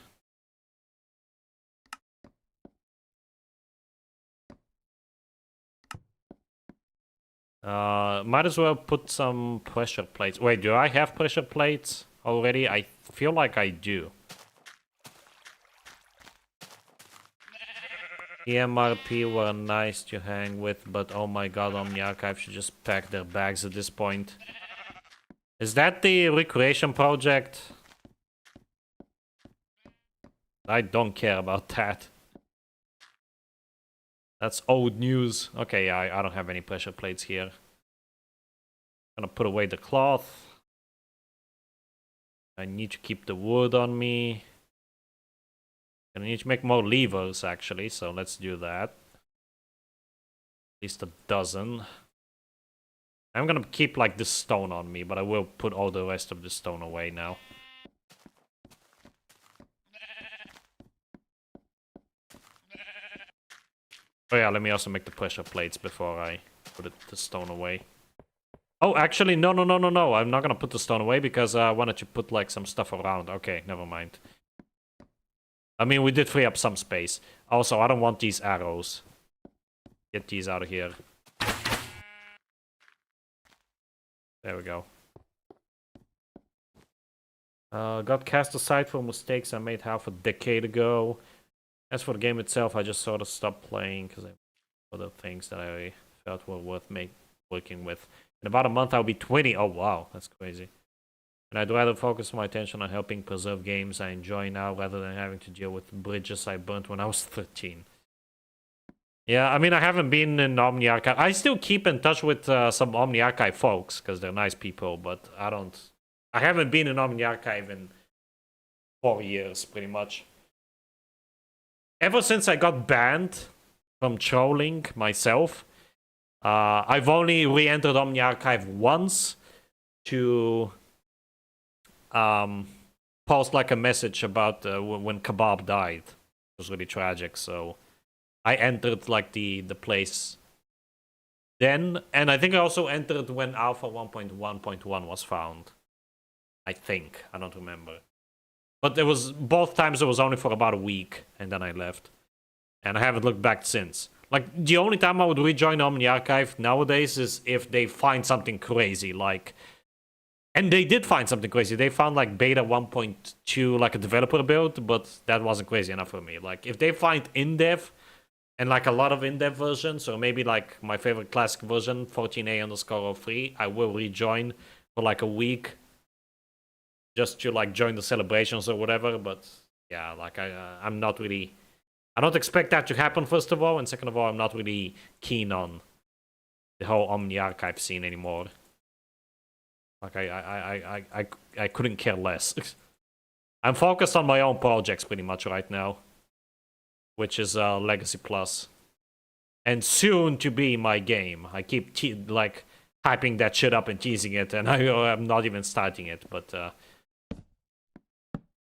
Might as well put some pressure plates. Wait, do I have pressure plates already? I feel like I do. EMRP were nice to hang with, but oh my god, Omni Archive should just pack their bags at this point. Is that the recreation project? I don't care about that. That's old news. Okay, yeah, I don't have any pressure plates here. I'm gonna put away the cloth. I need to keep the wood on me. I need to make more levers, actually, so let's do that. At least a dozen. I'm gonna keep, like, this stone on me, but I will put all the rest of the stone away now. Oh yeah, let me also make the pressure plates before I put the stone away. Oh, actually, no. I'm not gonna put the stone away because I wanted to put, like, some stuff around. Okay, never mind. I mean, we did free up some space. Also, I don't want these arrows. Get these out of here. There we go. Got cast aside for mistakes I made half a decade ago. As for the game itself, I just sort of stopped playing because I other things that I felt were worth working with. In about a month, I'll be 20. Oh, wow. That's crazy. And I'd rather focus my attention on helping preserve games I enjoy now rather than having to deal with bridges I burnt when I was 13. Yeah, I mean, I haven't been in Omni Archive. I still keep in touch with some Omni Archive folks because they're nice people, but I haven't been in Omni Archive in 4 years, pretty much. Ever since I got banned from trolling myself, I've only re-entered Omni Archive once to post like a message about when Kebab died. It was really tragic, so I entered like the place then, and I think I also entered when Alpha 1.1.1 was found. I think. I don't remember. But it was both times it was only for about a week, and then I left. And I haven't looked back since. Like, the only time I would rejoin Omni Archive nowadays is if they find something crazy, like... And they did find something crazy. They found, like, Beta 1.2, like, a developer build, but that wasn't crazy enough for me. Like, if they find in-dev, and like a lot of in-depth versions, or maybe like my favorite classic version, 14A_03, I will rejoin for like a week just to like join the celebrations or whatever. But yeah, like I'm not really, I don't expect that to happen, first of all, and second of all, I'm not really keen on the whole Omni Archive scene anymore. Like I couldn't care less. I'm focused on my own projects pretty much right now, which is Legacy Plus, and soon to be my game. I keep like hyping that shit up and teasing it, and I'm not even starting it, but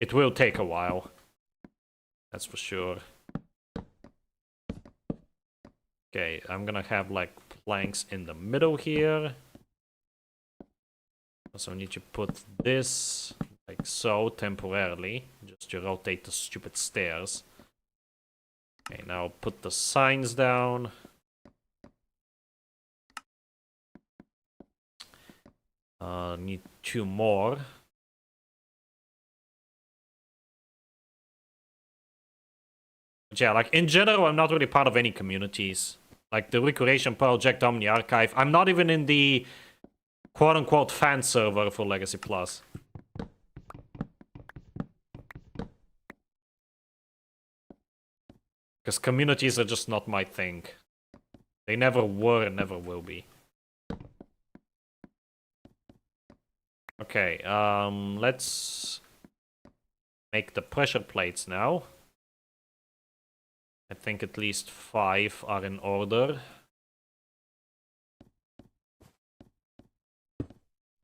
it will take a while. That's for sure. Okay, I'm gonna have like planks in the middle here. Also need to put this like so temporarily, just to rotate the stupid stairs. Okay, now put the signs down. Need 2 more. But yeah, like in general, I'm not really part of any communities. Like the Recreation Project, Omni Archive. I'm not even in the quote-unquote fan server for Legacy Plus. Because communities are just not my thing. They never were and never will be. Okay, let's make the pressure plates now. I think at least 5 are in order.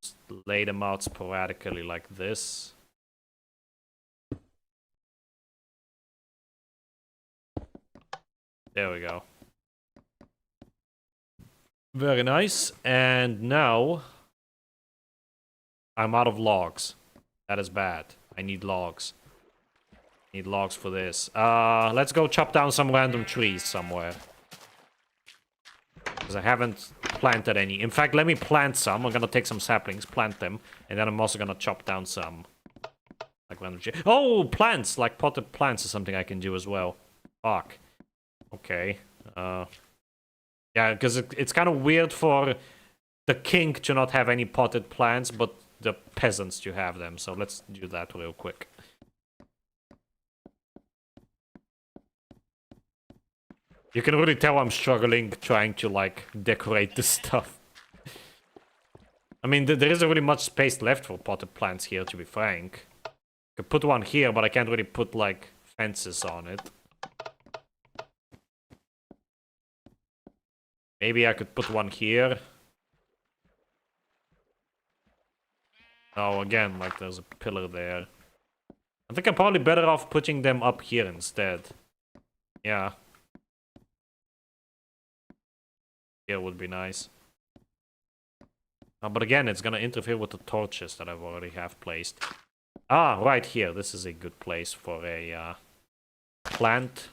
Just lay them out sporadically like this. There we go. Very nice. And now I'm out of logs. That is bad. I need logs. Need logs for this. Let's go chop down some random trees somewhere. Because I haven't planted any. In fact, let me plant some. I'm gonna take some saplings, plant them, and then I'm also gonna chop down some. Like random trees. Oh, plants! Like potted plants is something I can do as well. Fuck. Okay. Yeah, because it's kind of weird for the king to not have any potted plants, but the peasants to have them. So let's do that real quick. You can really tell I'm struggling trying to, like, decorate this stuff. I mean, there isn't really much space left for potted plants here, to be frank. I could put one here, but I can't really put, like, fences on it. Maybe I could put one here. Oh, again, like, there's a pillar there. I think I'm probably better off putting them up here instead. Yeah. Here would be nice. But again, it's gonna interfere with the torches that I've already have placed. Ah, right here. This is a good place for a plant.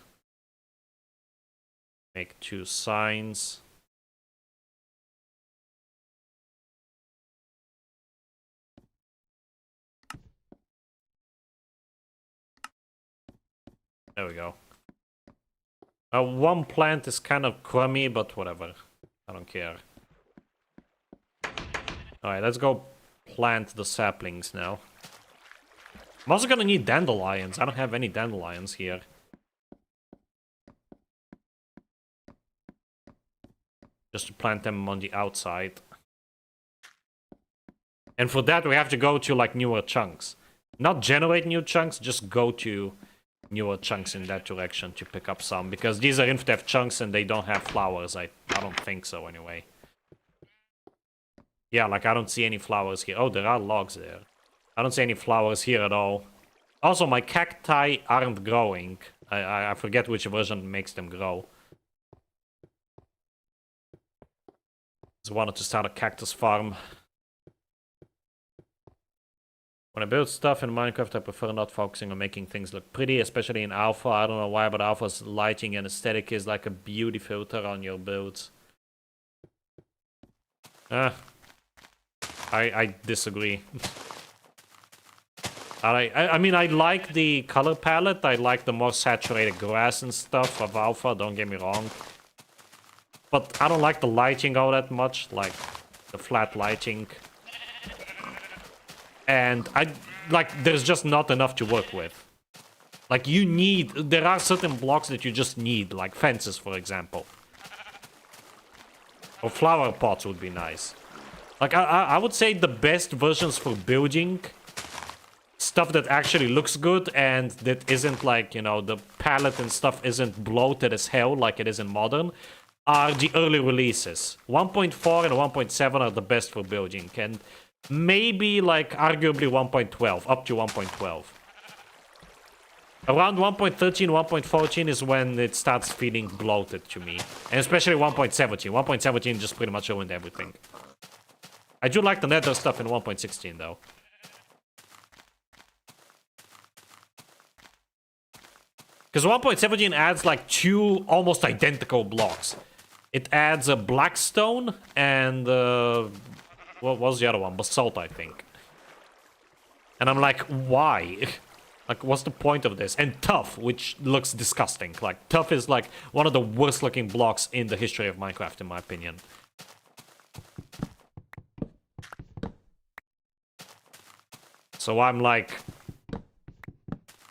Make 2 signs. There we go. One plant is kind of crummy, but whatever. I don't care. Alright, let's go plant the saplings now. I'm also gonna need dandelions. I don't have any dandelions here. Just to plant them on the outside. And for that, we have to go to, like, newer chunks. Not generate new chunks, just go to newer chunks in that direction to pick up some. Because these are InfDev chunks and they don't have flowers. I don't think so, anyway. Yeah, like, I don't see any flowers here. Oh, there are logs there. I don't see any flowers here at all. Also, my cacti aren't growing. I forget which version makes them grow. Just wanted to start a cactus farm. When I build stuff in Minecraft, I prefer not focusing on making things look pretty, especially in Alpha. I don't know why, but Alpha's lighting and aesthetic is like a beauty filter on your builds. I disagree. I mean, I like the color palette. I like the more saturated grass and stuff of Alpha, don't get me wrong. But I don't like the lighting all that much, like the flat lighting. And there's just not enough to work with. Like, there are certain blocks that you just need, like fences, for example. Or flower pots would be nice. Like, I would say the best versions for building stuff that actually looks good and that isn't like, you know, the palette and stuff isn't bloated as hell like it is in Modern, are the early releases. 1.4 and 1.7 are the best for building, and maybe, like, arguably 1.12, up to 1.12. Around 1.13, 1.14 is when it starts feeling bloated to me. And especially 1.17. 1.17 just pretty much ruined everything. I do like the nether stuff in 1.16 though. Because 1.17 adds like 2 almost identical blocks. It adds a black stone and what was the other one? Basalt, I think. And I'm like, why? Like, what's the point of this? And Tuff, which looks disgusting. Like, Tuff is like one of the worst looking blocks in the history of Minecraft, in my opinion. So I'm like,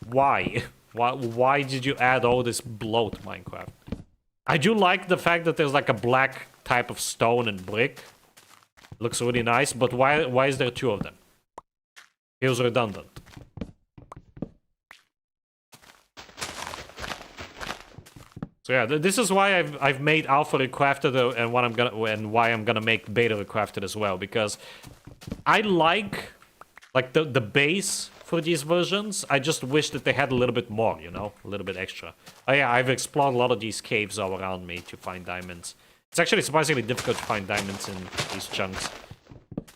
why? Why did you add all this bloat, Minecraft? I do like the fact that there's like a black type of stone and brick. Looks really nice, but why is there 2 of them? Feels redundant. So yeah, this is why I've made Alpha Recrafted and why I'm gonna make Beta Recrafted as well, because I like the base for these versions. I just wish that they had a little bit more, you know, a little bit extra. Oh yeah, I've explored a lot of these caves all around me to find diamonds. It's actually surprisingly difficult to find diamonds in these chunks.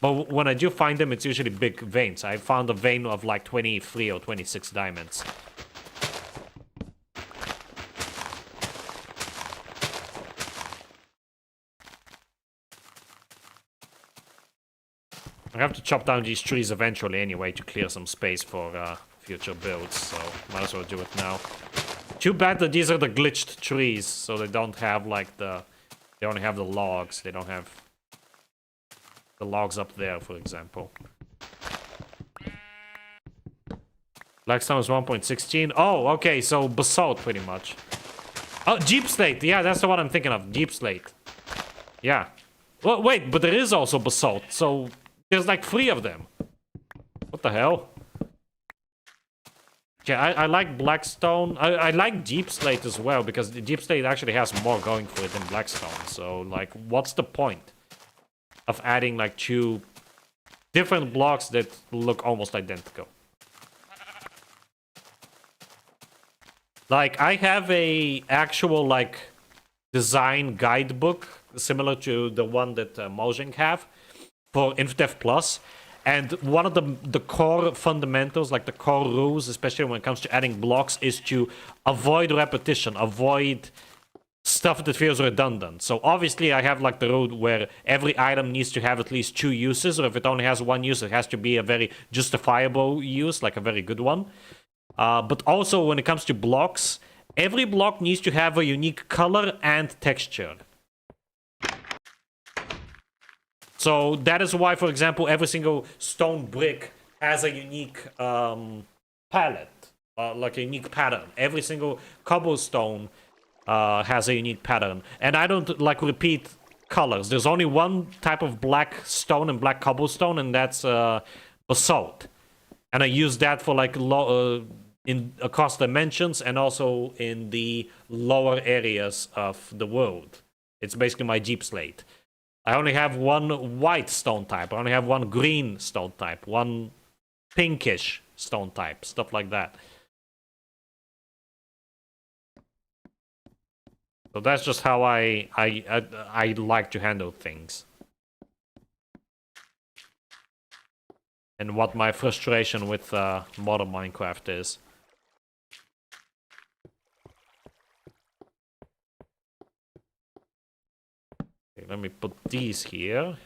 But when I do find them, it's usually big veins. I found a vein of like 23 or 26 diamonds. I have to chop down these trees eventually anyway to clear some space for future builds, so might as well do it now. Too bad that these are the glitched trees, so they don't have like they only have the logs. They don't have the logs up there, for example. Blackstone is 1.16. Oh, okay, so basalt pretty much. Oh, Deep Slate. Yeah, that's the one I'm thinking of. Deep Slate. Yeah. Well, wait, but there is also basalt, so there's like 3 of them. What the hell? Yeah, I like Blackstone. I like Deep Slate as well, because the Deep Slate actually has more going for it than Blackstone. So, like, what's the point of adding, like, 2 different blocks that look almost identical? Like, I have a actual, like, design guidebook similar to the one that Mojang have for InfDev Plus. And one of the core fundamentals, like the core rules, especially when it comes to adding blocks, is to avoid repetition, avoid stuff that feels redundant. So obviously I have like the rule where every item needs to have at least 2 uses, or if it only has 1 use, it has to be a very justifiable use, like a very good one. But also when it comes to blocks, every block needs to have a unique color and texture. So that is why, for example, every single stone brick has a unique palette, like a unique pattern. Every single cobblestone has a unique pattern. And I don't like repeat colors. There's only one type of black stone and black cobblestone, and that's basalt. And I use that for like across dimensions and also in the lower areas of the world. It's basically my Deep Slate. I only have 1 white stone type. I only have 1 green stone type. 1 pinkish stone type. Stuff like that. So that's just how I like to handle things. And what my frustration with modern Minecraft is. Okay, let me put these here.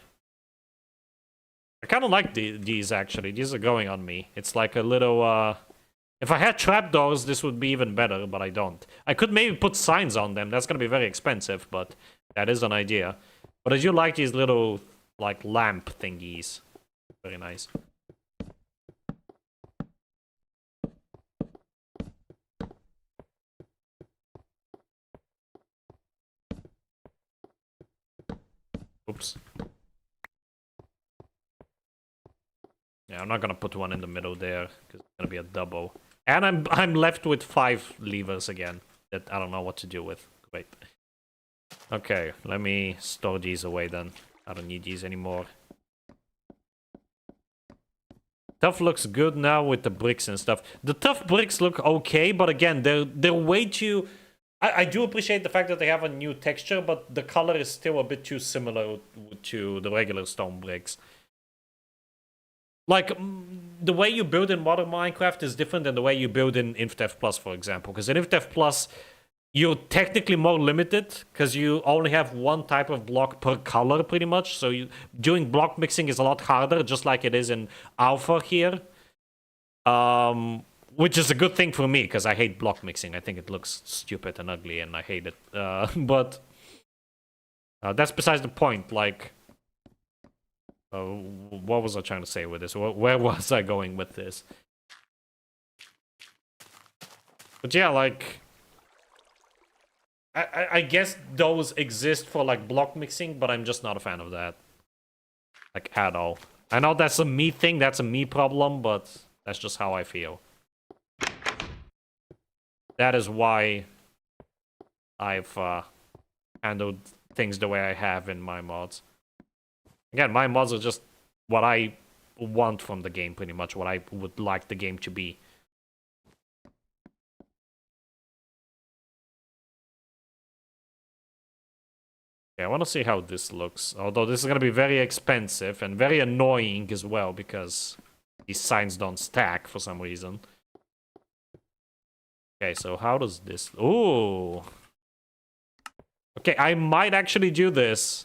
kind of like these, actually. These are growing on me. It's like a little... If I had trapdoors, this would be even better, but I don't. I could maybe put signs on them. That's going to be very expensive, but that is an idea. But I do like these little, like, lamp thingies. Very nice. Oops. Yeah, I'm not gonna put one in the middle there, because it's gonna be a double. And I'm left with 5 levers again, that I don't know what to do with. Great. Okay, let me store these away then. I don't need these anymore. Tough looks good now with the bricks and stuff. The tough bricks look okay, but again, they're way too... I do appreciate the fact that they have a new texture, but the color is still a bit too similar to the regular stone bricks. Like, the way you build in modern Minecraft is different than the way you build in InfDev Plus, for example. Because in InfDev Plus, you're technically more limited, because you only have one type of block per color, pretty much. So doing block mixing is a lot harder, just like it is in Alpha here. Which is a good thing for me, because I hate block mixing. I think it looks stupid and ugly, and I hate it. But that's besides the point. Like, what was I trying to say with this? Where was I going with this? But yeah, like, I guess those exist for, like, block mixing, but I'm just not a fan of that. Like, at all. I know that's a me thing, that's a me problem, but that's just how I feel. That is why I've handled things the way I have in my mods. Again, my mods are just what I want from the game, pretty much. What I would like the game to be. Okay, I want to see how this looks. Although this is going to be very expensive and very annoying as well, because these signs don't stack for some reason. Okay, so how does this... Ooh! Okay, I might actually do this.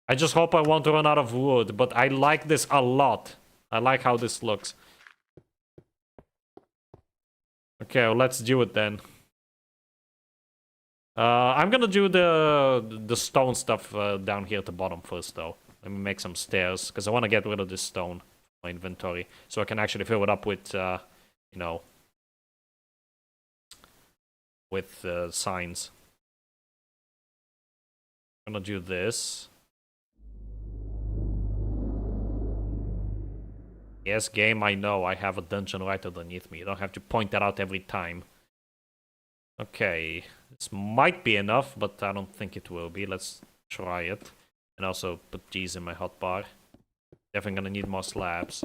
I just hope I won't run out of wood, but I like this a lot. I like how this looks. Okay, well, let's do it then. I'm gonna do the stone stuff down here at the bottom first, though. Let me make some stairs, because I want to get rid of this stone from my inventory, so I can actually fill it up with, you know, with signs. I'm gonna do this. Yes, game, I know. I have a dungeon right underneath me. You don't have to point that out every time. Okay. This might be enough, but I don't think it will be. Let's try it. And also put these in my hotbar. Definitely gonna need more slabs.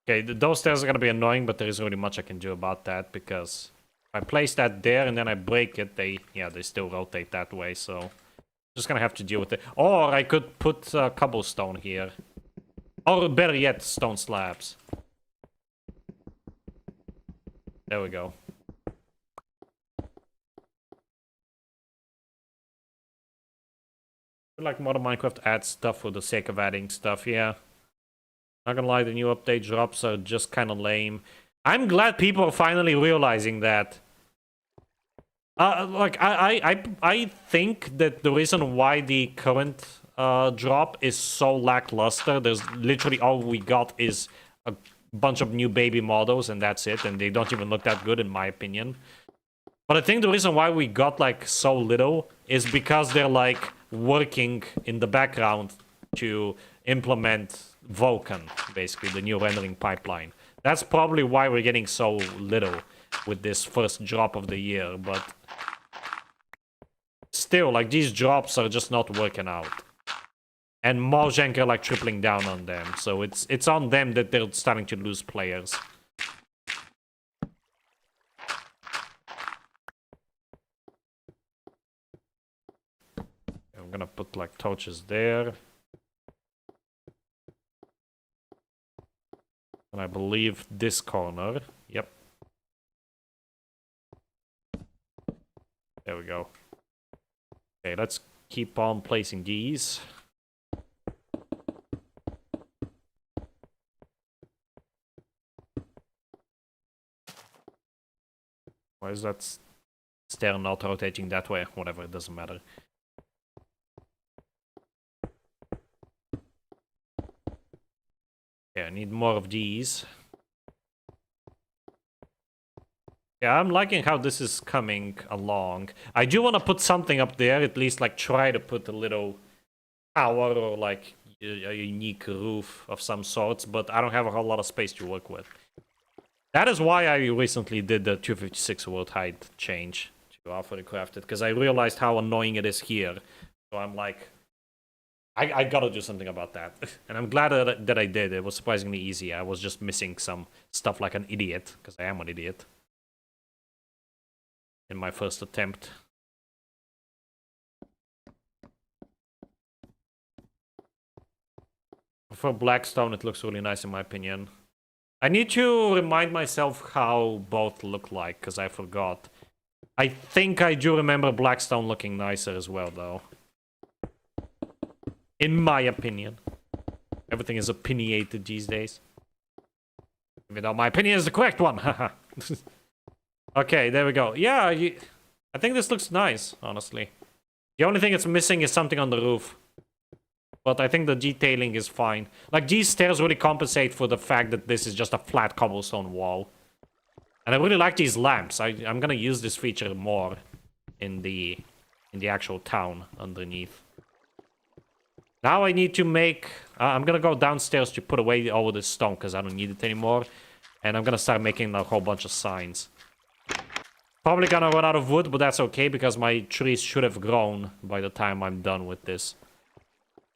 Okay, those stairs are gonna be annoying, but there is really much I can do about that, because if I place that there and then I break it, they still rotate that way, so just gonna have to deal with it. Or I could put cobblestone here. Or better yet, stone slabs. There we go. I feel like Modern Minecraft adds stuff for the sake of adding stuff, yeah. Not gonna lie, the new update drops are just kind of lame. I'm glad people are finally realizing that. Like, I think that the reason why the current drop is so lackluster, there's literally all we got is a bunch of new baby models, and that's it, and they don't even look that good in my opinion. But I think the reason why we got, like, so little is because they're, like, working in the background to implement Vulkan, basically, the new rendering pipeline. That's probably why we're getting so little with this first drop of the year, but still, like, these drops are just not working out. and Mojang are like tripling down on them. So it's on them that they're starting to lose players. I'm gonna put like torches there. And I believe this corner. Yep. There we go. Okay, let's keep on placing these. Why is that stair not rotating that way? Whatever, it doesn't matter. Yeah, I need more of these. Yeah, I'm liking how this is coming along. I do want to put something up there, at least like try to put a little tower or like a unique roof of some sorts, but I don't have a whole lot of space to work with. That is why I recently did the 256 world height change to Alpha Crafted, because I realized how annoying it is here. So I'm like, I gotta do something about that. And I'm glad that I did. It was surprisingly easy. I was just missing some stuff like an idiot, because I am an idiot. In my first attempt. For Blackstone, it looks really nice in my opinion. I need to remind myself how both look like, because I forgot. I think I do remember Blackstone looking nicer as well, though. In my opinion. Everything is opinionated these days. Even though my opinion is the correct one, haha. Okay, there we go. Yeah, I think this looks nice, honestly. The only thing it's missing is something on the roof. But I think the detailing is fine. Like, these stairs really compensate for the fact that this is just a flat cobblestone wall. And I really like these lamps. I'm gonna use this feature more in the actual town underneath. Now I need to make... I'm gonna go downstairs to put away all this stone, because I don't need it anymore. And I'm gonna start making a whole bunch of signs. Probably gonna run out of wood, but that's okay, because my trees should have grown by the time I'm done with this.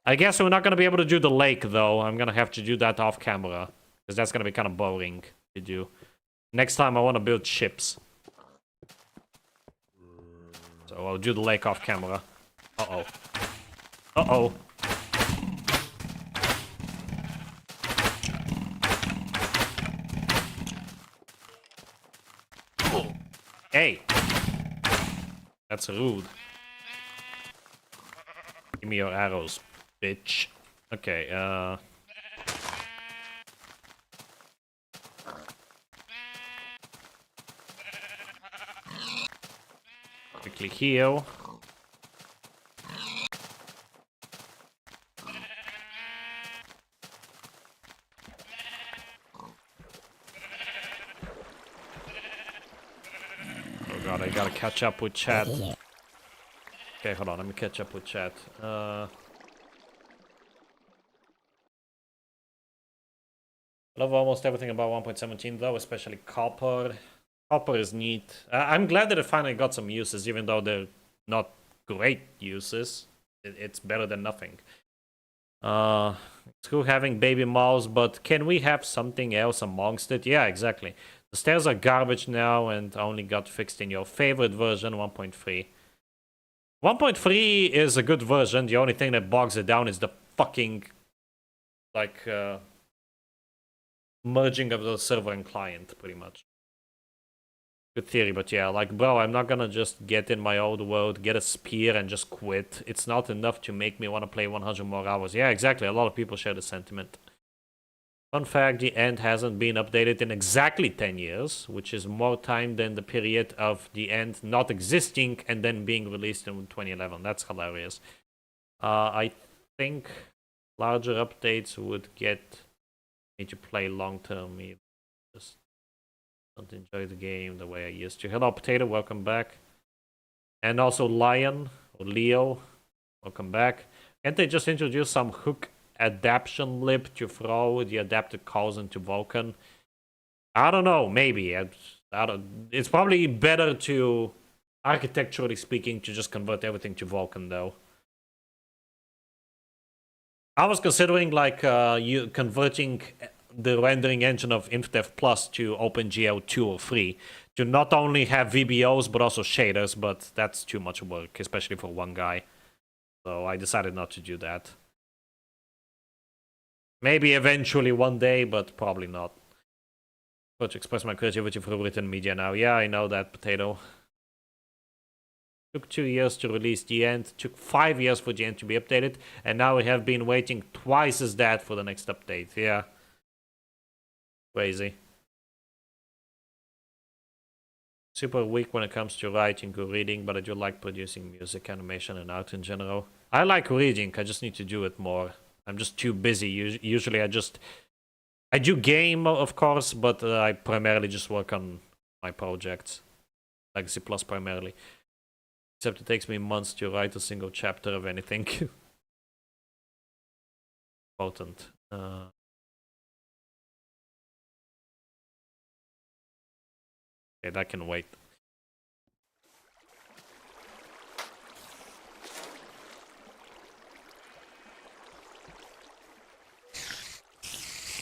I guess we're not gonna be able to do the lake, though. I'm gonna have to do that off camera, because that's gonna be kind of boring to do. Next time I want to build ships. So I'll do the lake off camera. Uh-oh. Uh-oh. Hey! That's rude. Give me your arrows, bitch. Okay, quickly heal. Oh god, I gotta catch up with chat. Okay, hold on, let me catch up with chat. I love almost everything about 1.17 though, especially copper. Copper is neat. I'm glad that it finally got some uses, even though they're not great uses. It's better than nothing. Screw having baby mouse, but can we have something else amongst it? Yeah, exactly. The stairs are garbage now and only got fixed in your favorite version, 1.3. 1.3 is a good version. The only thing that bogs it down is the fucking, like, merging of the server and client, pretty much. Good theory, but yeah, like, bro, I'm not gonna just get in my old world, get a spear, and just quit. It's not enough to make me want to play 100 more hours. Yeah, exactly. A lot of people share the sentiment. Fun fact, the end hasn't been updated in exactly 10 years, which is more time than the period of the end not existing and then being released in 2011. That's hilarious. I think larger updates would get me to play long-term. Just don't enjoy the game the way I used to. Hello, Potato, welcome back. And also Lion, or Leo, welcome back. Can't they just introduce some hook adaptation lib to throw the adapted calls into Vulkan? I don't know, maybe. It's probably better to, architecturally speaking, to just convert everything to Vulkan, though. I was considering like you converting the rendering engine of InfDev Plus to OpenGL 2 or 3 to not only have VBOs but also shaders, but that's too much work, especially for one guy. So I decided not to do that. Maybe eventually one day, but probably not. But to express my creativity for written media now. Yeah, I know that, Potato. Took 2 years to release the end, took 5 years for the end to be updated, and now we have been waiting twice as that for the next update. Yeah. Crazy. Super weak when it comes to writing or reading, but I do like producing music, animation, and art in general. I like reading, I just need to do it more. I'm just too busy. Usually I do game, of course, but I primarily just work on my projects. Legacy Plus primarily. Except it takes me months to write a single chapter of anything. Potent. Okay, that can wait.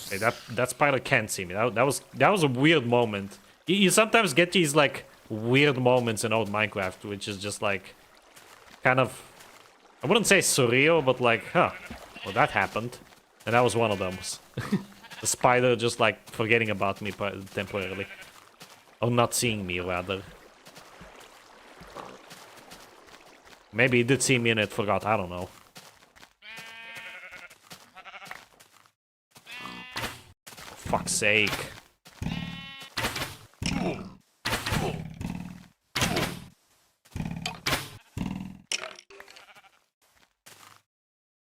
Okay, that spider can't see me. That was a weird moment. You sometimes get these like weird moments in old Minecraft, which is just like kind of, I wouldn't say surreal, but like, huh, well that happened, and that was one of them. The spider just like forgetting about me temporarily, or not seeing me rather. Maybe it did see me and it forgot. I don't know. For fuck's sake.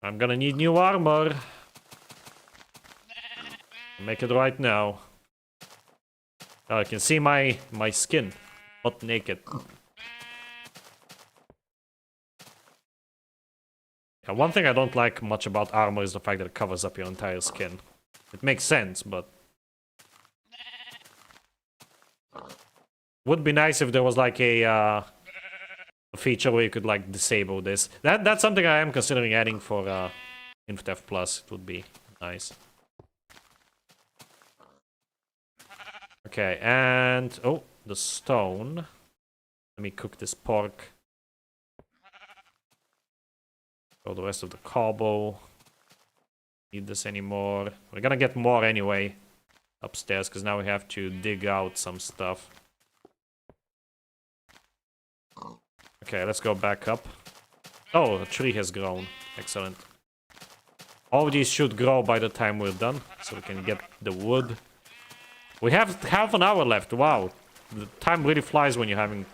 I'm gonna need new armor. Make it right now. Oh, I can see my skin, not naked. Yeah, one thing I don't like much about armor is the fact that it covers up your entire skin. It makes sense, but would be nice if there was like a feature where you could like disable this. That's something I am considering adding for InfDev Plus. It would be nice. Okay, and oh, the stone. Let me cook this pork. Throw the rest of the cobble. Need this anymore. We're gonna get more anyway upstairs because now we have to dig out some stuff. Okay, let's go back up. Oh, a tree has grown. Excellent. All of these should grow by the time we're done, so we can get the wood. We have half an hour left. Wow, the time really flies when you're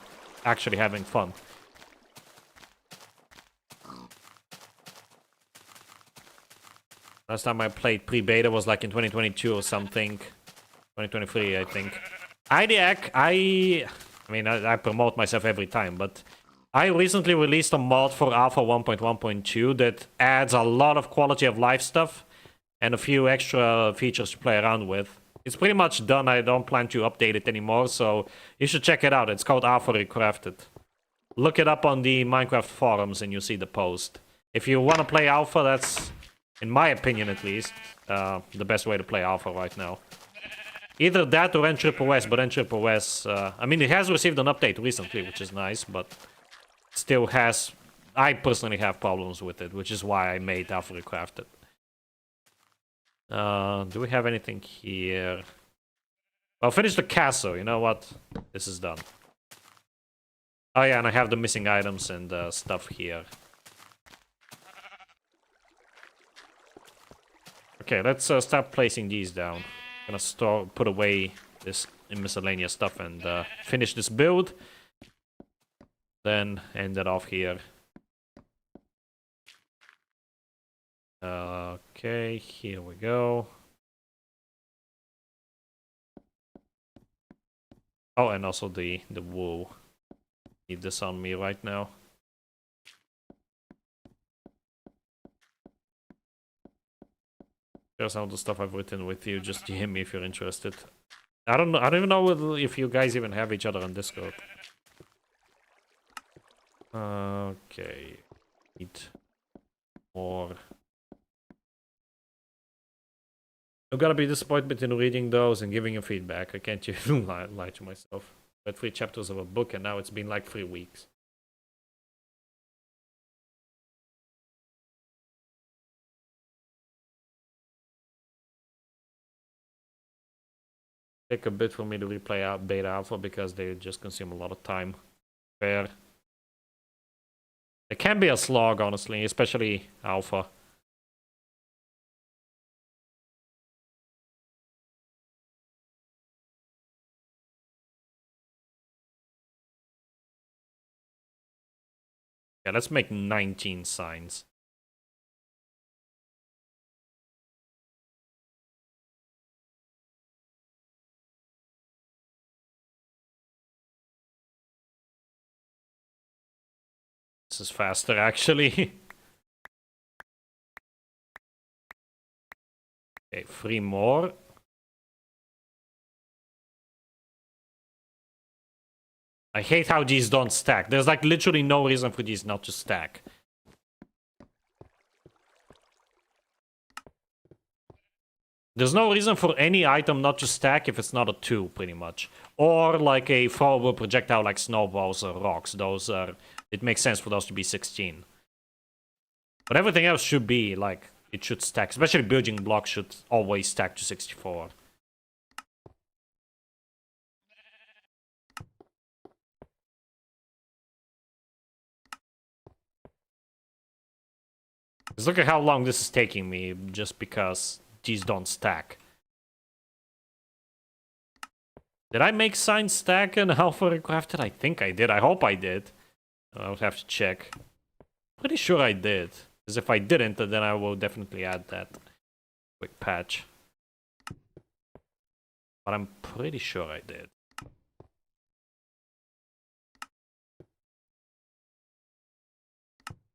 actually having fun. Last time I played pre-beta was like in 2022 or something. 2023, I think. IDAC, I mean, I promote myself every time, but I recently released a mod for Alpha 1.1.2 that adds a lot of quality of life stuff and a few extra features to play around with. It's pretty much done. I don't plan to update it anymore, so you should check it out. It's called Alpha Recrafted. Look it up on the Minecraft forums and you see the post. If you want to play Alpha, that's, in my opinion at least, the best way to play Alpha right now. Either that or NSSS, but NSSS, I mean, it has received an update recently, which is nice, but still has, I personally have problems with it, which is why I made Alpha Recrafted. Do we have anything here? I'll finish the castle, you know what? This is done. Oh yeah, and I have the missing items and stuff here. Okay, let's start placing these down. Gonna put away this miscellaneous stuff and finish this build. Then end it off here. Okay, here we go. Oh, and also the wool. Need this on me right now. Here's some of the stuff I've written with you. Just DM me if you're interested. I don't know. I don't even know if you guys even have each other on Discord. Okay. Need more I've got to be disappointed in reading those and giving you feedback. I can't even lie to myself. Read 3 chapters of a book and now it's been like 3 weeks. Take a bit for me to replay out beta alpha because they just consume a lot of time. Fair. It can be a slog, honestly, especially alpha. Yeah, let's make 19 signs. This is faster, actually. Okay, 3 more. I hate how these don't stack. There's like literally no reason for these not to stack. There's no reason for any item not to stack if it's not a 2, pretty much. Or like a throwable projectile like snowballs or rocks. Those are... It makes sense for those to be 16. But everything else should be, like, it should stack. Especially building blocks should always stack to 64. Just look at how long this is taking me just because these don't stack. Did I make signs stack in Alpha Recrafted? I think I did. I hope I did. I would have to check. Pretty sure I did. Because if I didn't, then I will definitely add that quick patch. But I'm pretty sure I did.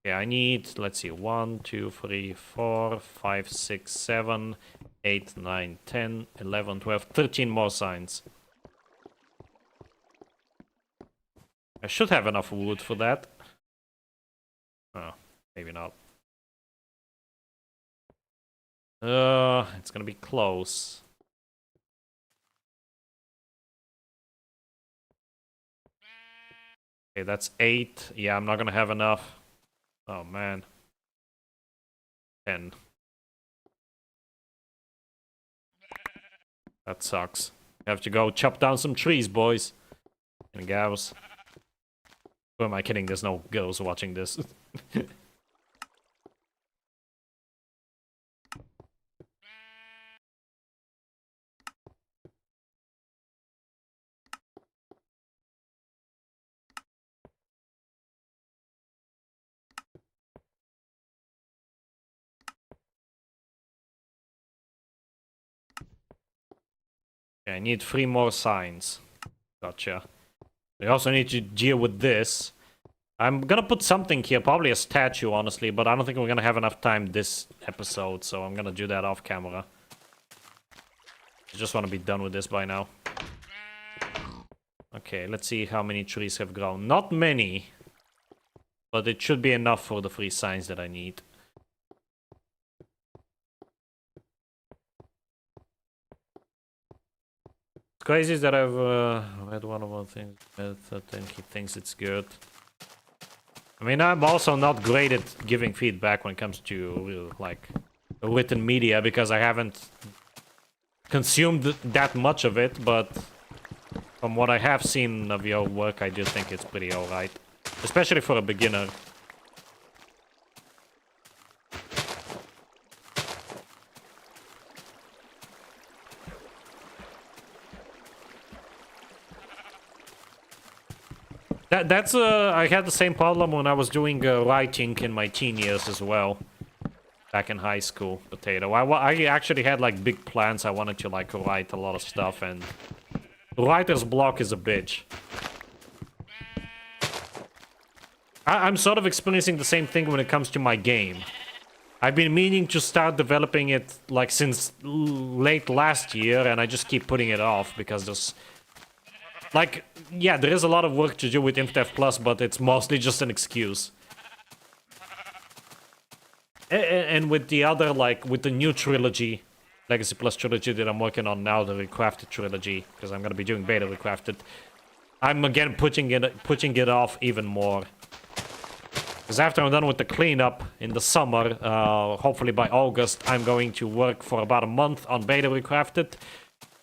Okay, I need, let's see, 1, 2, 3, 4, 5, 6, 7, 8, 9, 10, 11, 12, 13 more signs. I should have enough wood for that. Oh, maybe not. It's gonna be close. Okay, that's 8. Yeah, I'm not gonna have enough. Oh, man. 10. That sucks. You have to go chop down some trees, boys. And gals. Who am I kidding? There's no girls watching this. Okay, I need 3 more signs. Gotcha. I also need to deal with this. I'm gonna put something here, probably a statue, honestly, but I don't think we're gonna have enough time this episode, so I'm gonna do that off camera. I just want to be done with this by now. Okay, let's see how many trees have grown. Not many, but it should be enough for the 3 signs that I need. Crazy is that I've read one of the things and he thinks it's good. I mean, I'm also not great at giving feedback when it comes to like written media because I haven't consumed that much of it, but from what I have seen of your work, I do think it's pretty alright. Especially for a beginner. That's I had the same problem when I was doing writing in my teen years as well. Back in high school, Potato. I actually had like big plans. I wanted to like write a lot of stuff, and writer's block is a bitch. I'm sort of experiencing the same thing when it comes to my game. I've been meaning to start developing it like since late last year, and I just keep putting it off because there's... Like, yeah, there is a lot of work to do with InfDev Plus, but it's mostly just an excuse. And with the other, like, with the new trilogy, Legacy Plus trilogy that I'm working on now, the Recrafted trilogy, because I'm gonna be doing beta Recrafted. I'm again pushing it off even more. Because after I'm done with the cleanup in the summer, hopefully by August, I'm going to work for about a month on beta Recrafted.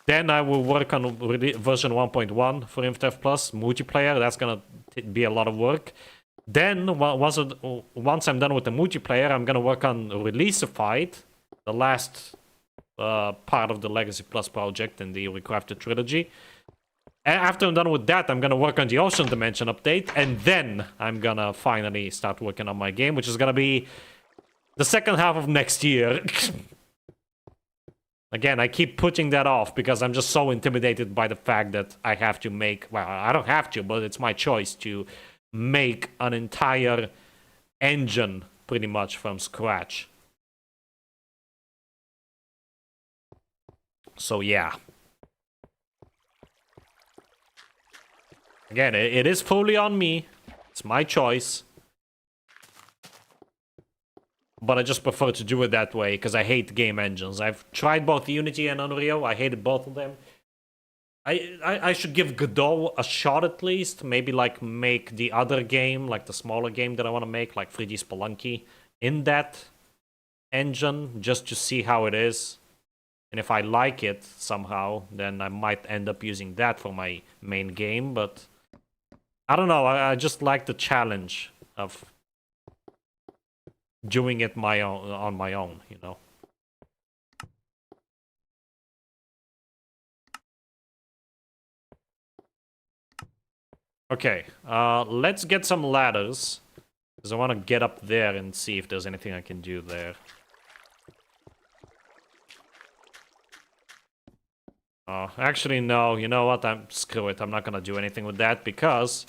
Then I will work on version 1.1 for InfTF Plus multiplayer. That's gonna be a lot of work. Then once I'm done with the multiplayer, I'm gonna work on Releasified, the last part of the Legacy Plus project in the Recrafted trilogy. And after I'm done with that, I'm gonna work on the Ocean Dimension update, and then I'm gonna finally start working on my game, which is gonna be the second half of next year. Again, I keep putting that off because I'm just so intimidated by the fact that I have to make... Well, I don't have to, but it's my choice to make an entire engine, pretty much, from scratch. So, yeah. Again, it is fully on me. It's my choice. But I just prefer to do it that way, because I hate game engines. I've tried both Unity and Unreal. I hated both of them. I should give Godot a shot at least. Maybe, like, make the other game, like the smaller game that I want to make, like 3D Spelunky, in that engine, just to see how it is. And if I like it somehow, then I might end up using that for my main game, but... I don't know, I just like the challenge of doing it on my own, you know? Okay, let's get some ladders, because I want to get up there and see if there's anything I can do there. Actually, no, you know what, screw it, I'm not gonna do anything with that, because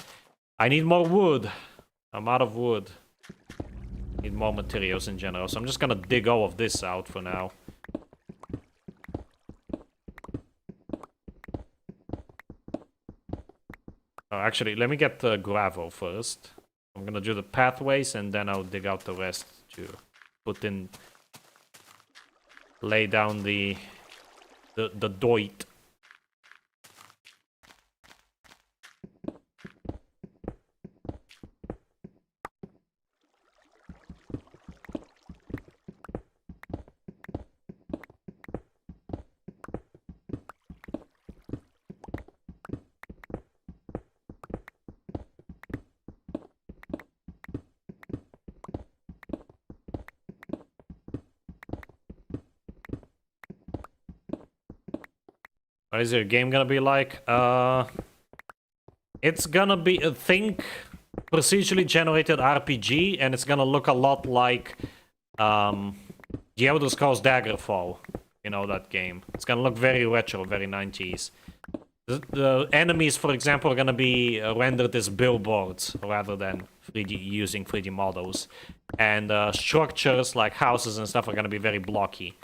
I need more wood. I'm out of wood. Need more materials in general, so I'm just gonna dig all of this out for now. Actually, let me get the gravel first. I'm gonna do the pathways, and then I'll dig out the rest to put in... Lay down the doit. What is your game gonna be like? It's gonna be a procedurally generated RPG, and it's gonna look a lot like The Elder Scrolls Daggerfall. You know, that game. It's gonna look very retro, very 90s. The enemies, for example, are gonna be rendered as billboards rather than using 3D models. And structures like houses and stuff are gonna be very blocky.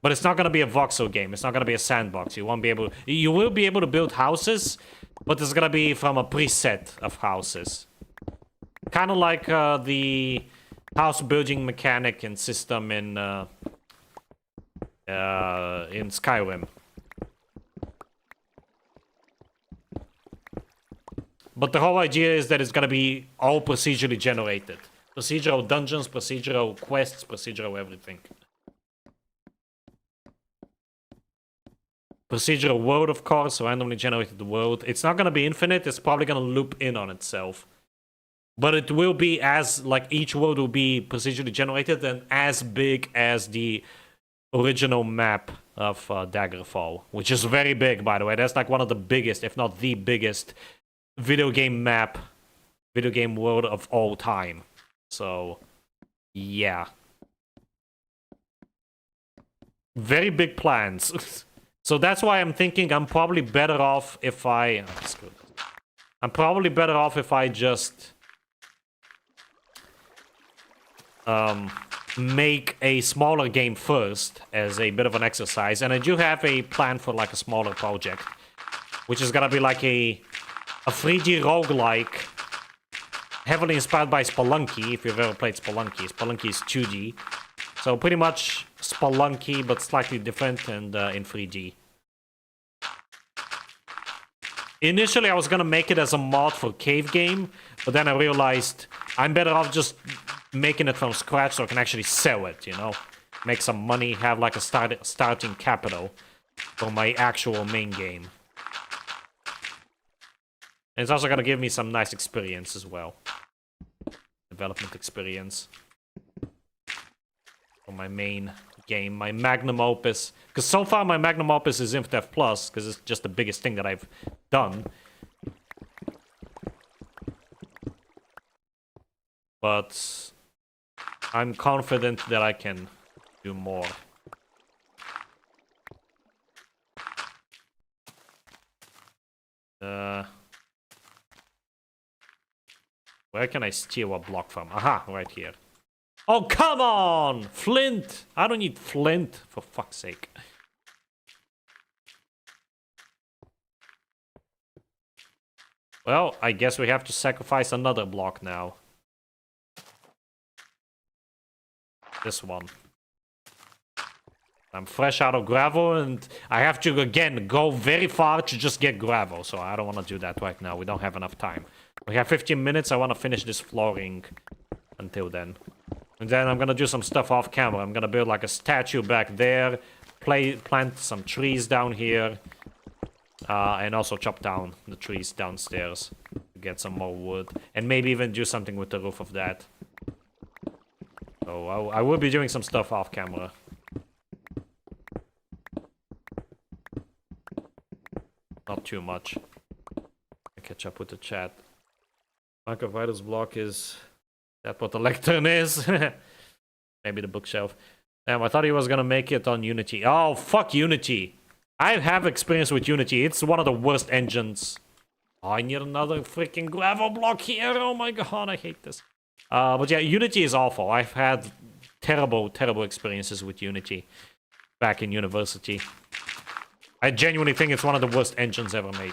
But it's not gonna be a voxel game. It's not gonna be a sandbox. You will be able to build houses, but it's gonna be from a preset of houses. Kind of like the house building mechanic and system in Skyrim. But the whole idea is that it's gonna be all procedurally generated. Procedural dungeons, procedural quests, procedural everything. Procedural world, of course, randomly generated world. It's not gonna be infinite, it's probably gonna loop in on itself. But it will be as, like, each world will be procedurally generated and as big as the original map of Daggerfall. Which is very big, by the way. That's like one of the biggest, if not the biggest, video game world of all time. So, yeah. Very big plans. So that's why I'm thinking I'm probably better off if I... I'm probably better off if I just... make a smaller game first as a bit of an exercise. And I do have a plan for, like, a smaller project. Which is gonna be like a 3D roguelike. Heavily inspired by Spelunky, if you've ever played Spelunky. Spelunky is 2D. So pretty much Spelunky, but slightly different and in 3D. Initially, I was gonna make it as a mod for Cave Game, but then I realized I'm better off just making it from scratch so I can actually sell it, you know? Make some money, have like a starting capital for my actual main game. And it's also gonna give me some nice experience as well. Development experience. For my main game, my magnum opus. Because so far my magnum opus is InfDev Plus, because it's just the biggest thing that I've done. But I'm confident that I can do more. Where can I steal a block from? Aha, right here. Oh, come on! Flint! I don't need flint, for fuck's sake. Well, I guess we have to sacrifice another block now. This one. I'm fresh out of gravel, and I have to, again, go very far to just get gravel, so I don't want to do that right now. We don't have enough time. We have 15 minutes. I want to finish this flooring until then. And then I'm gonna do some stuff off camera. I'm gonna build like a statue back there, plant some trees down here, and also chop down the trees downstairs to get some more wood, and maybe even do something with the roof of that. So I will be doing some stuff off camera. Not too much. I catch up with the chat. Minecraft Writer's Block is that what the lectern is? Maybe the bookshelf. Damn, I thought he was gonna make it on Unity. Oh, fuck Unity. I have experience with Unity. It's one of the worst engines. Oh, I need another freaking gravel block here. Oh my god, I hate this. But yeah, Unity is awful. I've had terrible, terrible experiences with Unity back in university. I genuinely think it's one of the worst engines ever made.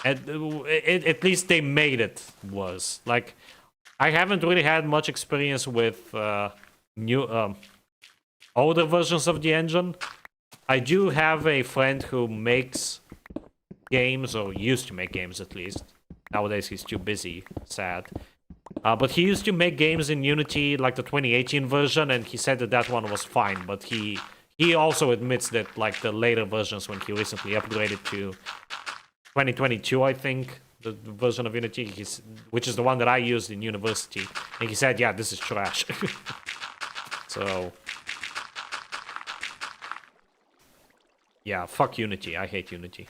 At least they made it worse. Like, I haven't really had much experience with older versions of the engine. I do have a friend who makes games, or used to make games at least. Nowadays he's too busy, sad. But he used to make games in Unity, like the 2018 version, and he said that that one was fine. But he also admits that like the later versions, when he recently upgraded to 2022, I think, the version of Unity, which is the one that I used in university, and he said, yeah, this is trash. So, yeah, fuck Unity. I hate Unity.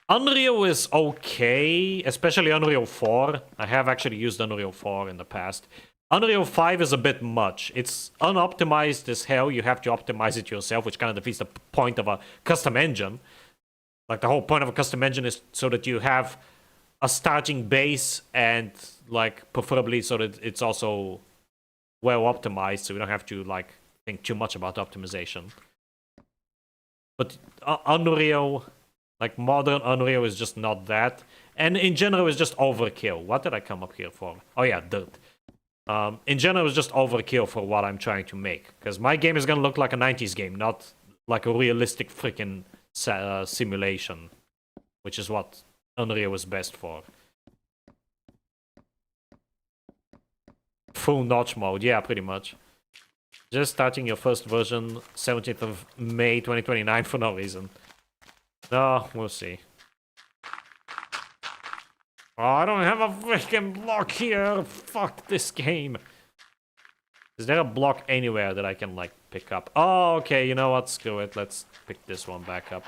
Unreal is okay, especially Unreal 4. I have actually used Unreal 4 in the past. Unreal 5 is a bit much. It's unoptimized as hell. You have to optimize it yourself, which kind of defeats the point of a custom engine. Like, the whole point of a custom engine is so that you have a starting base and, like, preferably so that it's also well optimized, so you don't have to, like, think too much about optimization. But Unreal, like, modern Unreal is just not that. And in general, it's just overkill. What did I come up here for? Oh, yeah, dirt. In general, it's just overkill for what I'm trying to make. Because my game is gonna look like a 90s game, not like a realistic freaking simulation. Which is what Unreal is best for. Full notch mode, yeah, pretty much. Just starting your first version, 17th of May 2029 for no reason. No, we'll see. Oh, I don't have a freaking block here. Fuck this game. Is there a block anywhere that I can, like, pick up? Oh, okay, you know what? Screw it. Let's pick this one back up.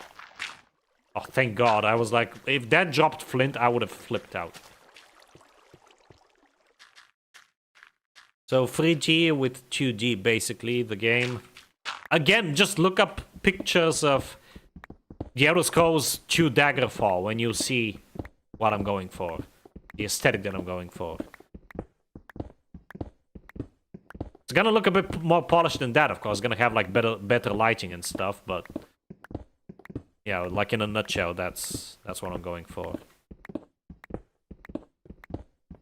Oh, thank God. I was like, if that dropped flint, I would have flipped out. So 3D with 2D, basically, the game. Again, just look up pictures of the Elder Scrolls 2 Daggerfall when you see what I'm going for. The aesthetic that I'm going for. It's gonna look a bit more polished than that, of course. It's gonna have, like, better lighting and stuff, but... yeah, like, in a nutshell, that's what I'm going for.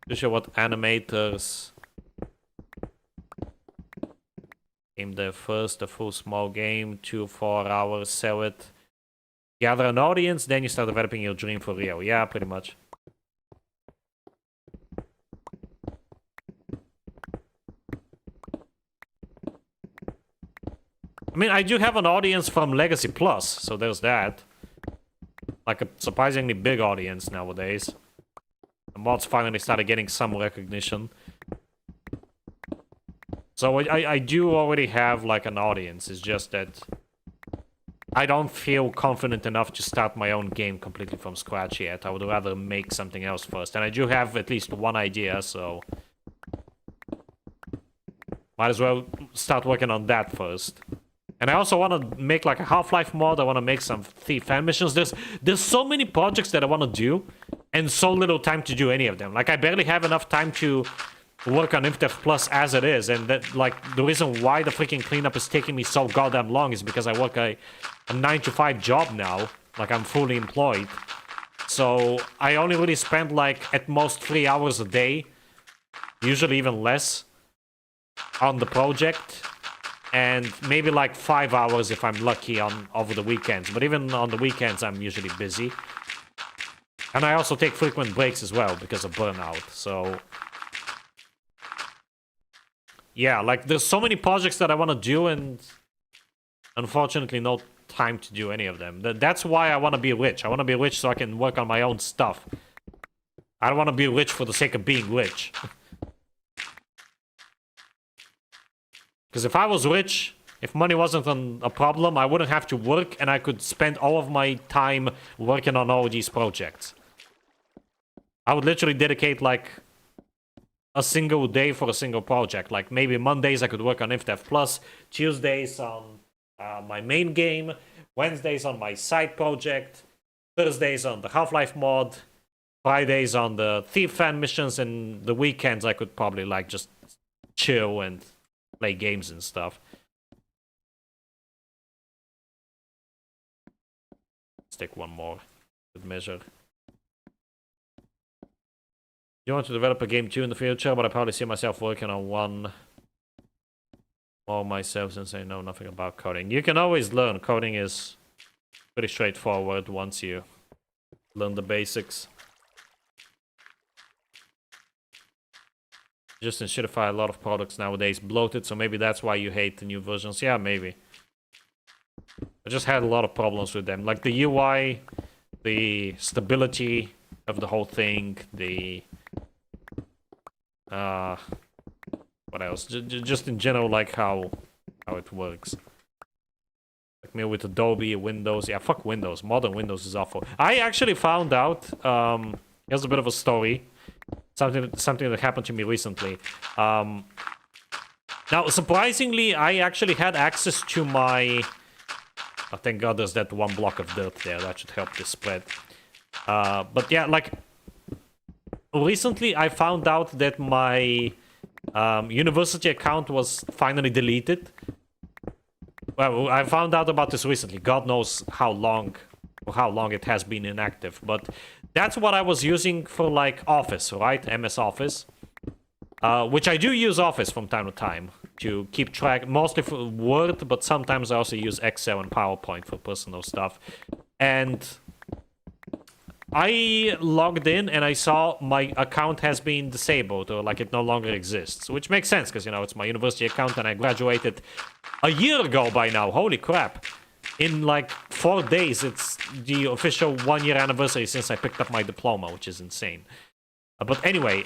To show what animators Game there first, a full small game, 2-4 hours, sell it. Gather an audience, then you start developing your dream for real. Yeah, pretty much. I mean, I do have an audience from Legacy Plus, so there's that. Like a surprisingly big audience nowadays. The mods finally started getting some recognition. So I do already have like an audience, it's just that I don't feel confident enough to start my own game completely from scratch yet. I would rather make something else first. And I do have at least one idea, so might as well start working on that first. And I also want to make like a Half-Life mod. I want to make some Thief fan missions. There's so many projects that I want to do, and so little time to do any of them. Like I barely have enough time to work on InfDev Plus as it is, and that like the reason why the freaking cleanup is taking me so goddamn long is because I work a 9-to-5 job now. Like I'm fully employed, so I only really spend like at most 3 hours a day, usually even less, on the project. And maybe like 5 hours if I'm lucky on over the weekends. But even on the weekends, I'm usually busy. And I also take frequent breaks as well because of burnout. So yeah, like there's so many projects that I want to do, and unfortunately no time to do any of them. That's why I want to be rich. I want to be rich so I can work on my own stuff. I don't want to be rich for the sake of being rich. Because if I was rich, if money wasn't a problem, I wouldn't have to work, and I could spend all of my time working on all these projects. I would literally dedicate like a single day for a single project. Like maybe Mondays I could work on InfDev Plus, Tuesdays on my main game, Wednesdays on my side project, Thursdays on the Half-Life mod, Fridays on the Thief fan missions, and the weekends I could probably like just chill and play games and stuff. Let's take one more good measure. You want to develop a game too in the future, but I probably see myself working on one more myself and say no, nothing about coding. You can always learn. Coding is pretty straightforward once you learn the basics. Just enshittify a lot of products nowadays, bloated, so maybe that's why you hate the new versions. Yeah, maybe. I just had a lot of problems with them. Like the UI, the stability of the whole thing, the... what else? Just in general, like how it works. Like me with Adobe, Windows. Yeah, fuck Windows. Modern Windows is awful. I actually found out, here's a bit of a story. Something that happened to me recently. Now, surprisingly, I actually had access to my... Oh, thank God there's that one block of dirt there. That should help this spread. But yeah, like... Recently, I found out that my university account was finally deleted. Well, I found out about this recently. God knows how long it has been inactive. But that's what I was using for, like, Office, right? MS Office. Which I do use Office from time to time to keep track, mostly for Word, but sometimes I also use Excel and PowerPoint for personal stuff. And I logged in and I saw my account has been disabled, or like it no longer exists, which makes sense because, you know, it's my university account and I graduated a year ago by now. Holy crap. In like 4 days, it's the official 1-year anniversary since I picked up my diploma, which is insane. But anyway,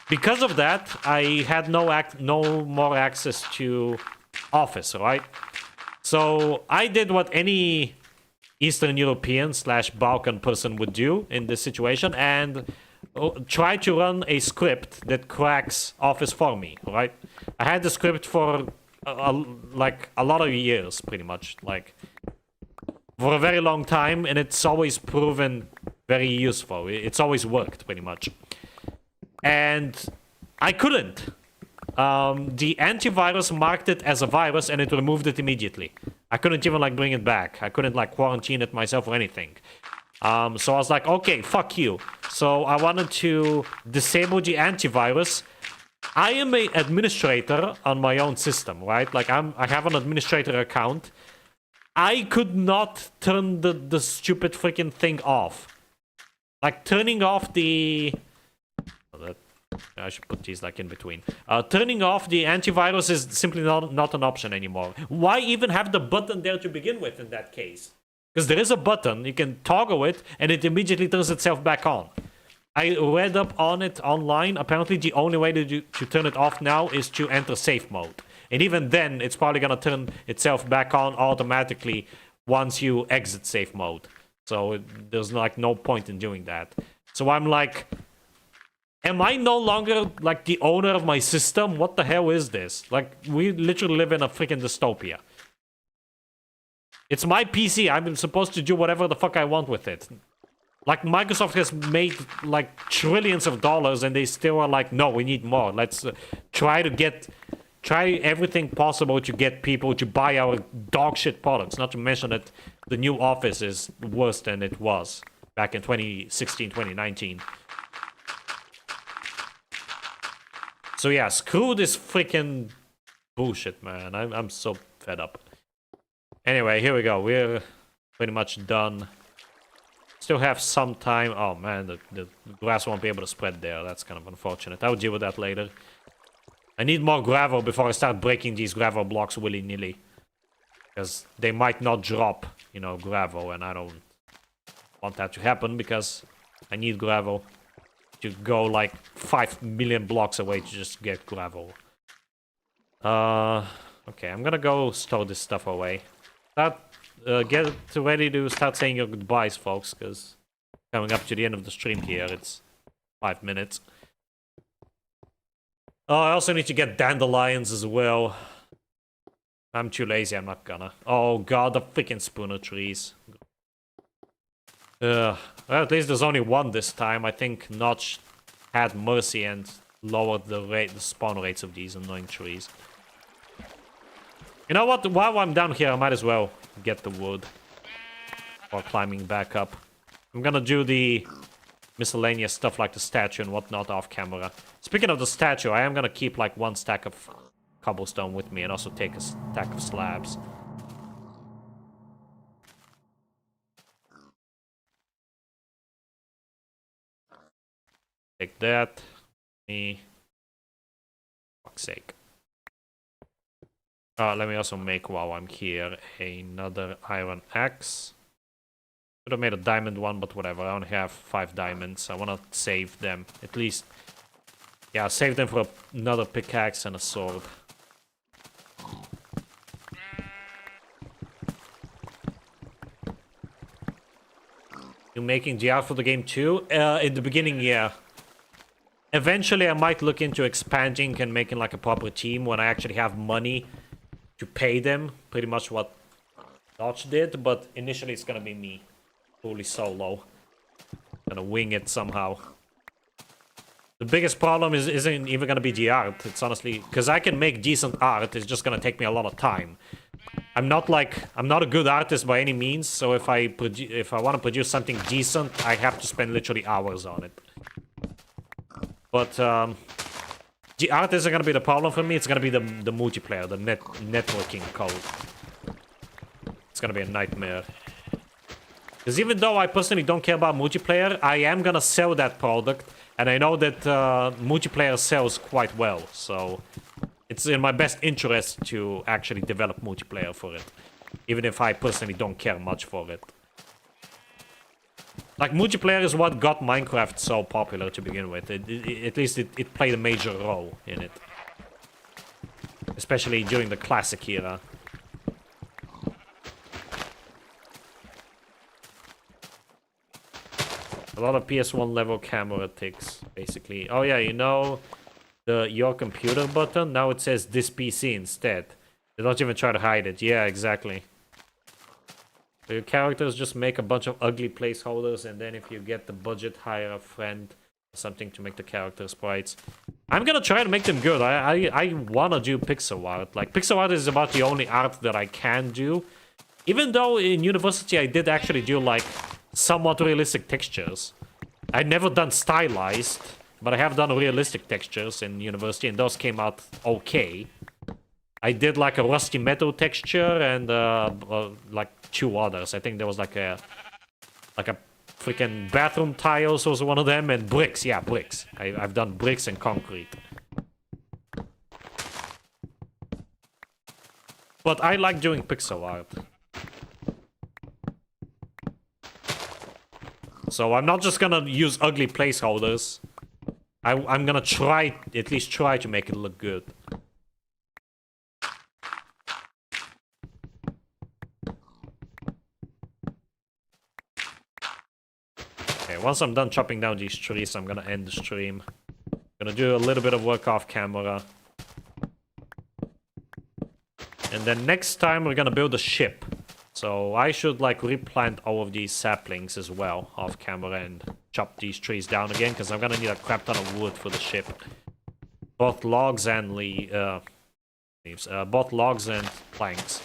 because of that, I had no more access to Office, right? So I did what any Eastern European / Balkan person would do in this situation, and try to run a script that cracks Office for me, right? I had the script for like a lot of years, pretty much, like for a very long time, and it's always proven very useful. It's always worked, pretty much. And I couldn't. The antivirus marked it as a virus and it removed it immediately. I couldn't even like bring it back. I couldn't like quarantine it myself or anything. So I was like, okay, fuck you. So I wanted to disable the antivirus I am an administrator on my own system, right? Like I have an administrator account. I could not turn the stupid freaking thing off. Like turning off the... I should put these like in between. Turning off the antivirus is simply not an option anymore. Why even have the button there to begin with in that case? Because there is a button, you can toggle it, and it immediately turns itself back on. I read up on it online. Apparently the only way to turn it off now is to enter safe mode. And even then, it's probably gonna turn itself back on automatically once you exit safe mode. So there's like no point in doing that. So I'm like, am I no longer like the owner of my system? What the hell is this? Like, we literally live in a freaking dystopia. It's my PC. I'm supposed to do whatever the fuck I want with it. Like, Microsoft has made like trillions of dollars and they still are like, no, we need more. Let's try everything possible to get people to buy our dog shit products. Not to mention that the new Office is worse than it was back in 2016, 2019. So yeah, screw this freaking bullshit, man. I'm so fed up. Anyway, here we go. We're pretty much done. Still have some time. Oh man, the grass won't be able to spread there. That's kind of unfortunate. I'll deal with that later. I need more gravel before I start breaking these gravel blocks willy-nilly. Because they might not drop, you know, gravel, and I don't want that to happen because I need gravel to go like 5 million blocks away to just get gravel. Okay, I'm gonna go store this stuff away. Get ready to start saying your goodbyes, folks, because coming up to the end of the stream here, it's 5 minutes. Oh, I also need to get dandelions as well. I'm too lazy, I'm not gonna. Oh god, the freaking spooner trees. Well, at least there's only one this time. I think Notch had mercy and lowered the spawn rates of these annoying trees. You know what? While I'm down here, I might as well get the wood while climbing back up. I'm gonna do the miscellaneous stuff like the statue and whatnot off camera. Speaking of the statue, I am gonna keep like one stack of cobblestone with me and also take a stack of slabs. Take that. Me. Fuck's sake. Let me also make, while I'm here, another iron axe. Could have made a diamond one, but whatever. I only have 5 diamonds. I want to save them. At least, yeah, save them for another pickaxe and a sword. You making the art for the game too? In the beginning, yeah. Eventually, I might look into expanding and making like a proper team when I actually have money to pay them. Pretty much what Notch did, but initially it's gonna be me. Fully solo. Gonna wing it somehow. The biggest problem isn't even gonna be the art. It's honestly... because I can make decent art, it's just gonna take me a lot of time. I'm not a good artist by any means, so if I want to produce something decent, I have to spend literally hours on it. But the art isn't gonna be the problem for me. It's gonna be the multiplayer, the networking code. It's gonna be a nightmare. Because even though I personally don't care about multiplayer, I am gonna sell that product, and I know that multiplayer sells quite well. So it's in my best interest to actually develop multiplayer for it, even if I personally don't care much for it. Like, multiplayer is what got Minecraft so popular to begin with. At least it played a major role in it. Especially during the classic era. A lot of PS1 level camera ticks, basically. Oh yeah, you know the your computer button? Now it says this PC instead. They don't even try to hide it. Yeah, exactly. Your characters just make a bunch of ugly placeholders, and then if you get the budget, hire a friend or something to make the character sprites. I'm gonna try to make them good. I wanna do pixel art. Like, pixel art is about the only art that I can do. Even though in university I did actually do like somewhat realistic textures. I'd never done stylized, but I have done realistic textures in university, and those came out okay. I did like a rusty metal texture and like 2 others. I think there was like a freaking bathroom tiles was one of them, and bricks. Yeah, bricks. I've done bricks and concrete. But I like doing pixel art. So I'm not just gonna use ugly placeholders. I'm gonna try, at least try to make it look good. Okay, once I'm done chopping down these trees, I'm gonna end the stream. Gonna do a little bit of work off camera. And then next time we're gonna build a ship. So I should like replant all of these saplings as well off camera and chop these trees down again, because I'm gonna need a crap ton of wood for the ship. Both logs and leaves. Both logs and planks.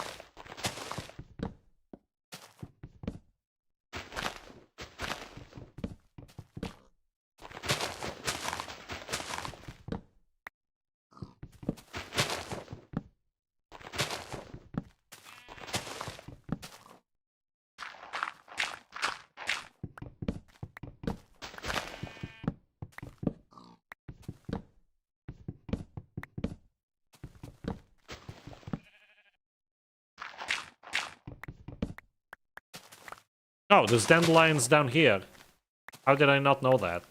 Oh, there's dandelions down here. How did I not know that?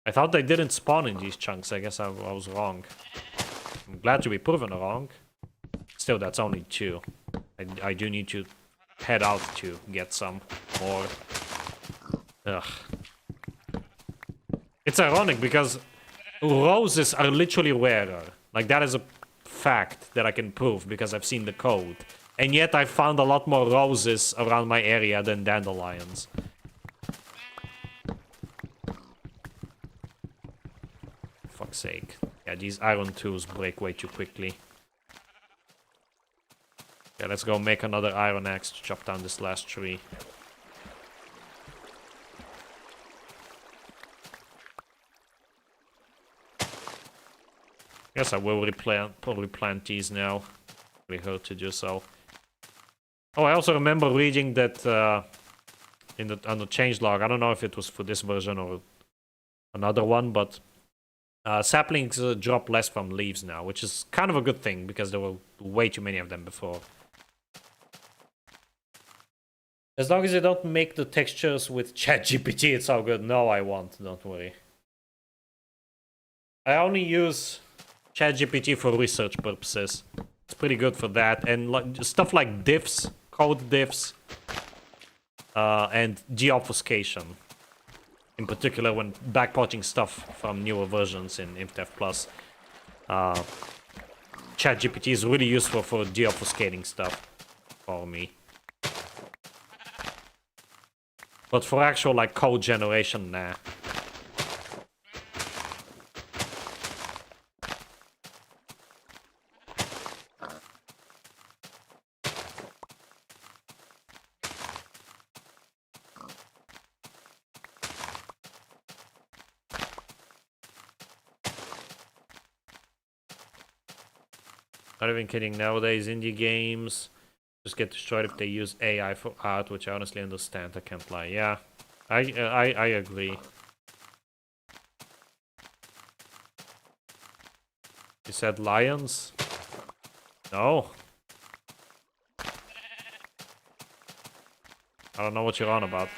I thought they didn't spawn in these chunks. I guess I was wrong. I'm glad to be proven wrong. Still, that's only 2. I do need to head out to get some more. Ugh. It's ironic because roses are literally rarer. Like, that is a fact that I can prove because I've seen the code. And yet I found a lot more roses around my area than dandelions. Fuck's sake. Yeah, these iron tools break way too quickly. Yeah, let's go make another iron axe to chop down this last tree. Yes, I will probably plant these now. We heard to do so. Oh, I also remember reading that on the changelog. I don't know if it was for this version or another one, but saplings drop less from leaves now, which is kind of a good thing because there were way too many of them before. As long as you don't make the textures with ChatGPT, it's all good. No, I won't. Don't worry. I only use ChatGPT for research purposes. It's pretty good for that, and like stuff like diffs, code diffs, and deobfuscation. In particular, when backporting stuff from newer versions in InfDev Plus, ChatGPT is really useful for deobfuscating stuff for me. But for actual like code generation, nah. Not even kidding, nowadays indie games just get destroyed if they use AI for art, which I honestly understand, I can't lie. Yeah, I agree. You said lions? No. I don't know what you're on about.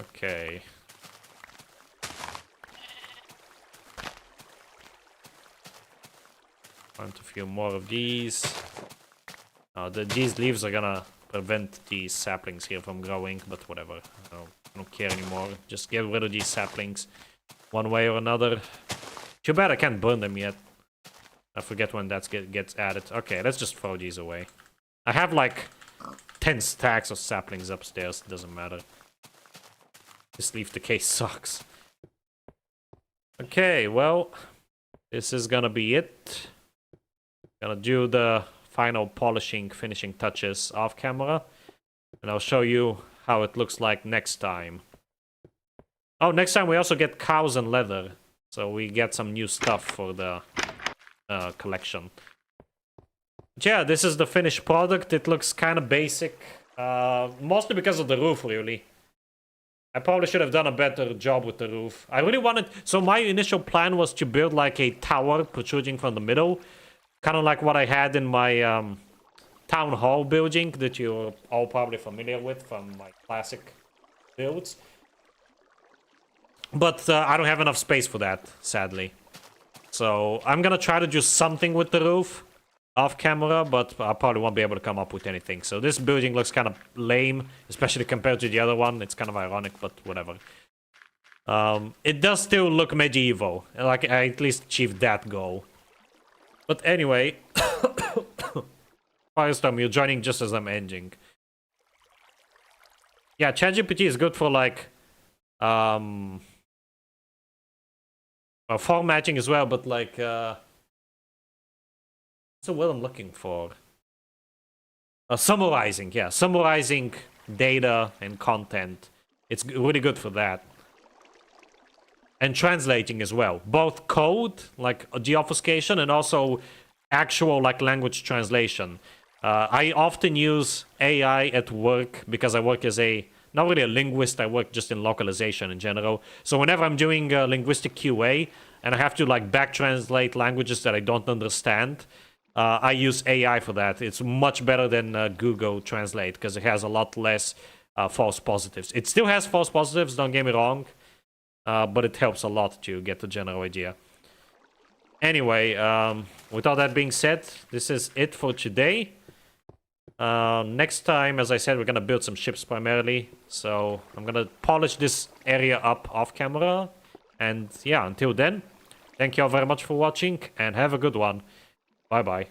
Okay. Want a few more of these. These leaves are gonna prevent these saplings here from growing, but whatever. I don't care anymore. Just get rid of these saplings one way or another. Too bad I can't burn them yet. I forget when that gets added. Okay, let's just throw these away. I have like 10 stacks of saplings upstairs. It doesn't matter. This leaf decay sucks. Okay, well, this is gonna be it. Gonna do the final polishing, finishing touches off camera, and I'll show you how it looks like next time. Oh, next time we also get cows and leather. So we get some new stuff for the collection. But yeah, this is the finished product. It looks kind of basic. Mostly because of the roof, really. I probably should have done a better job with the roof. I really wanted... So my initial plan was to build like a tower protruding from the middle. Kind of like what I had in my town hall building that you're all probably familiar with from my classic builds. But I don't have enough space for that, sadly. So I'm gonna try to do something with the roof off camera, but I probably won't be able to come up with anything. So this building looks kind of lame, especially compared to the other one. It's kind of ironic, but whatever. It does still look medieval. Like, I at least achieved that goal. But anyway... Firestorm, you're joining just as I'm ending. Yeah, ChatGPT is good for, like... formatting as well, but like... What's the word I'm looking for? Summarizing, yeah. Summarizing data and content. It's really good for that. And translating as well. Both code, like deobfuscation, and also actual like language translation. I often use AI at work because I work as a... Not really a linguist, I work just in localization in general. So whenever I'm doing linguistic QA, and I have to like back translate languages that I don't understand... I use AI for that. It's much better than Google Translate because it has a lot less false positives. It still has false positives, don't get me wrong, but it helps a lot to get the general idea. Anyway, with all that being said, this is it for today. Next time, as I said, we're gonna build some ships primarily. So I'm gonna polish this area up off camera. And yeah, until then, thank you all very much for watching and have a good one. Bye-bye.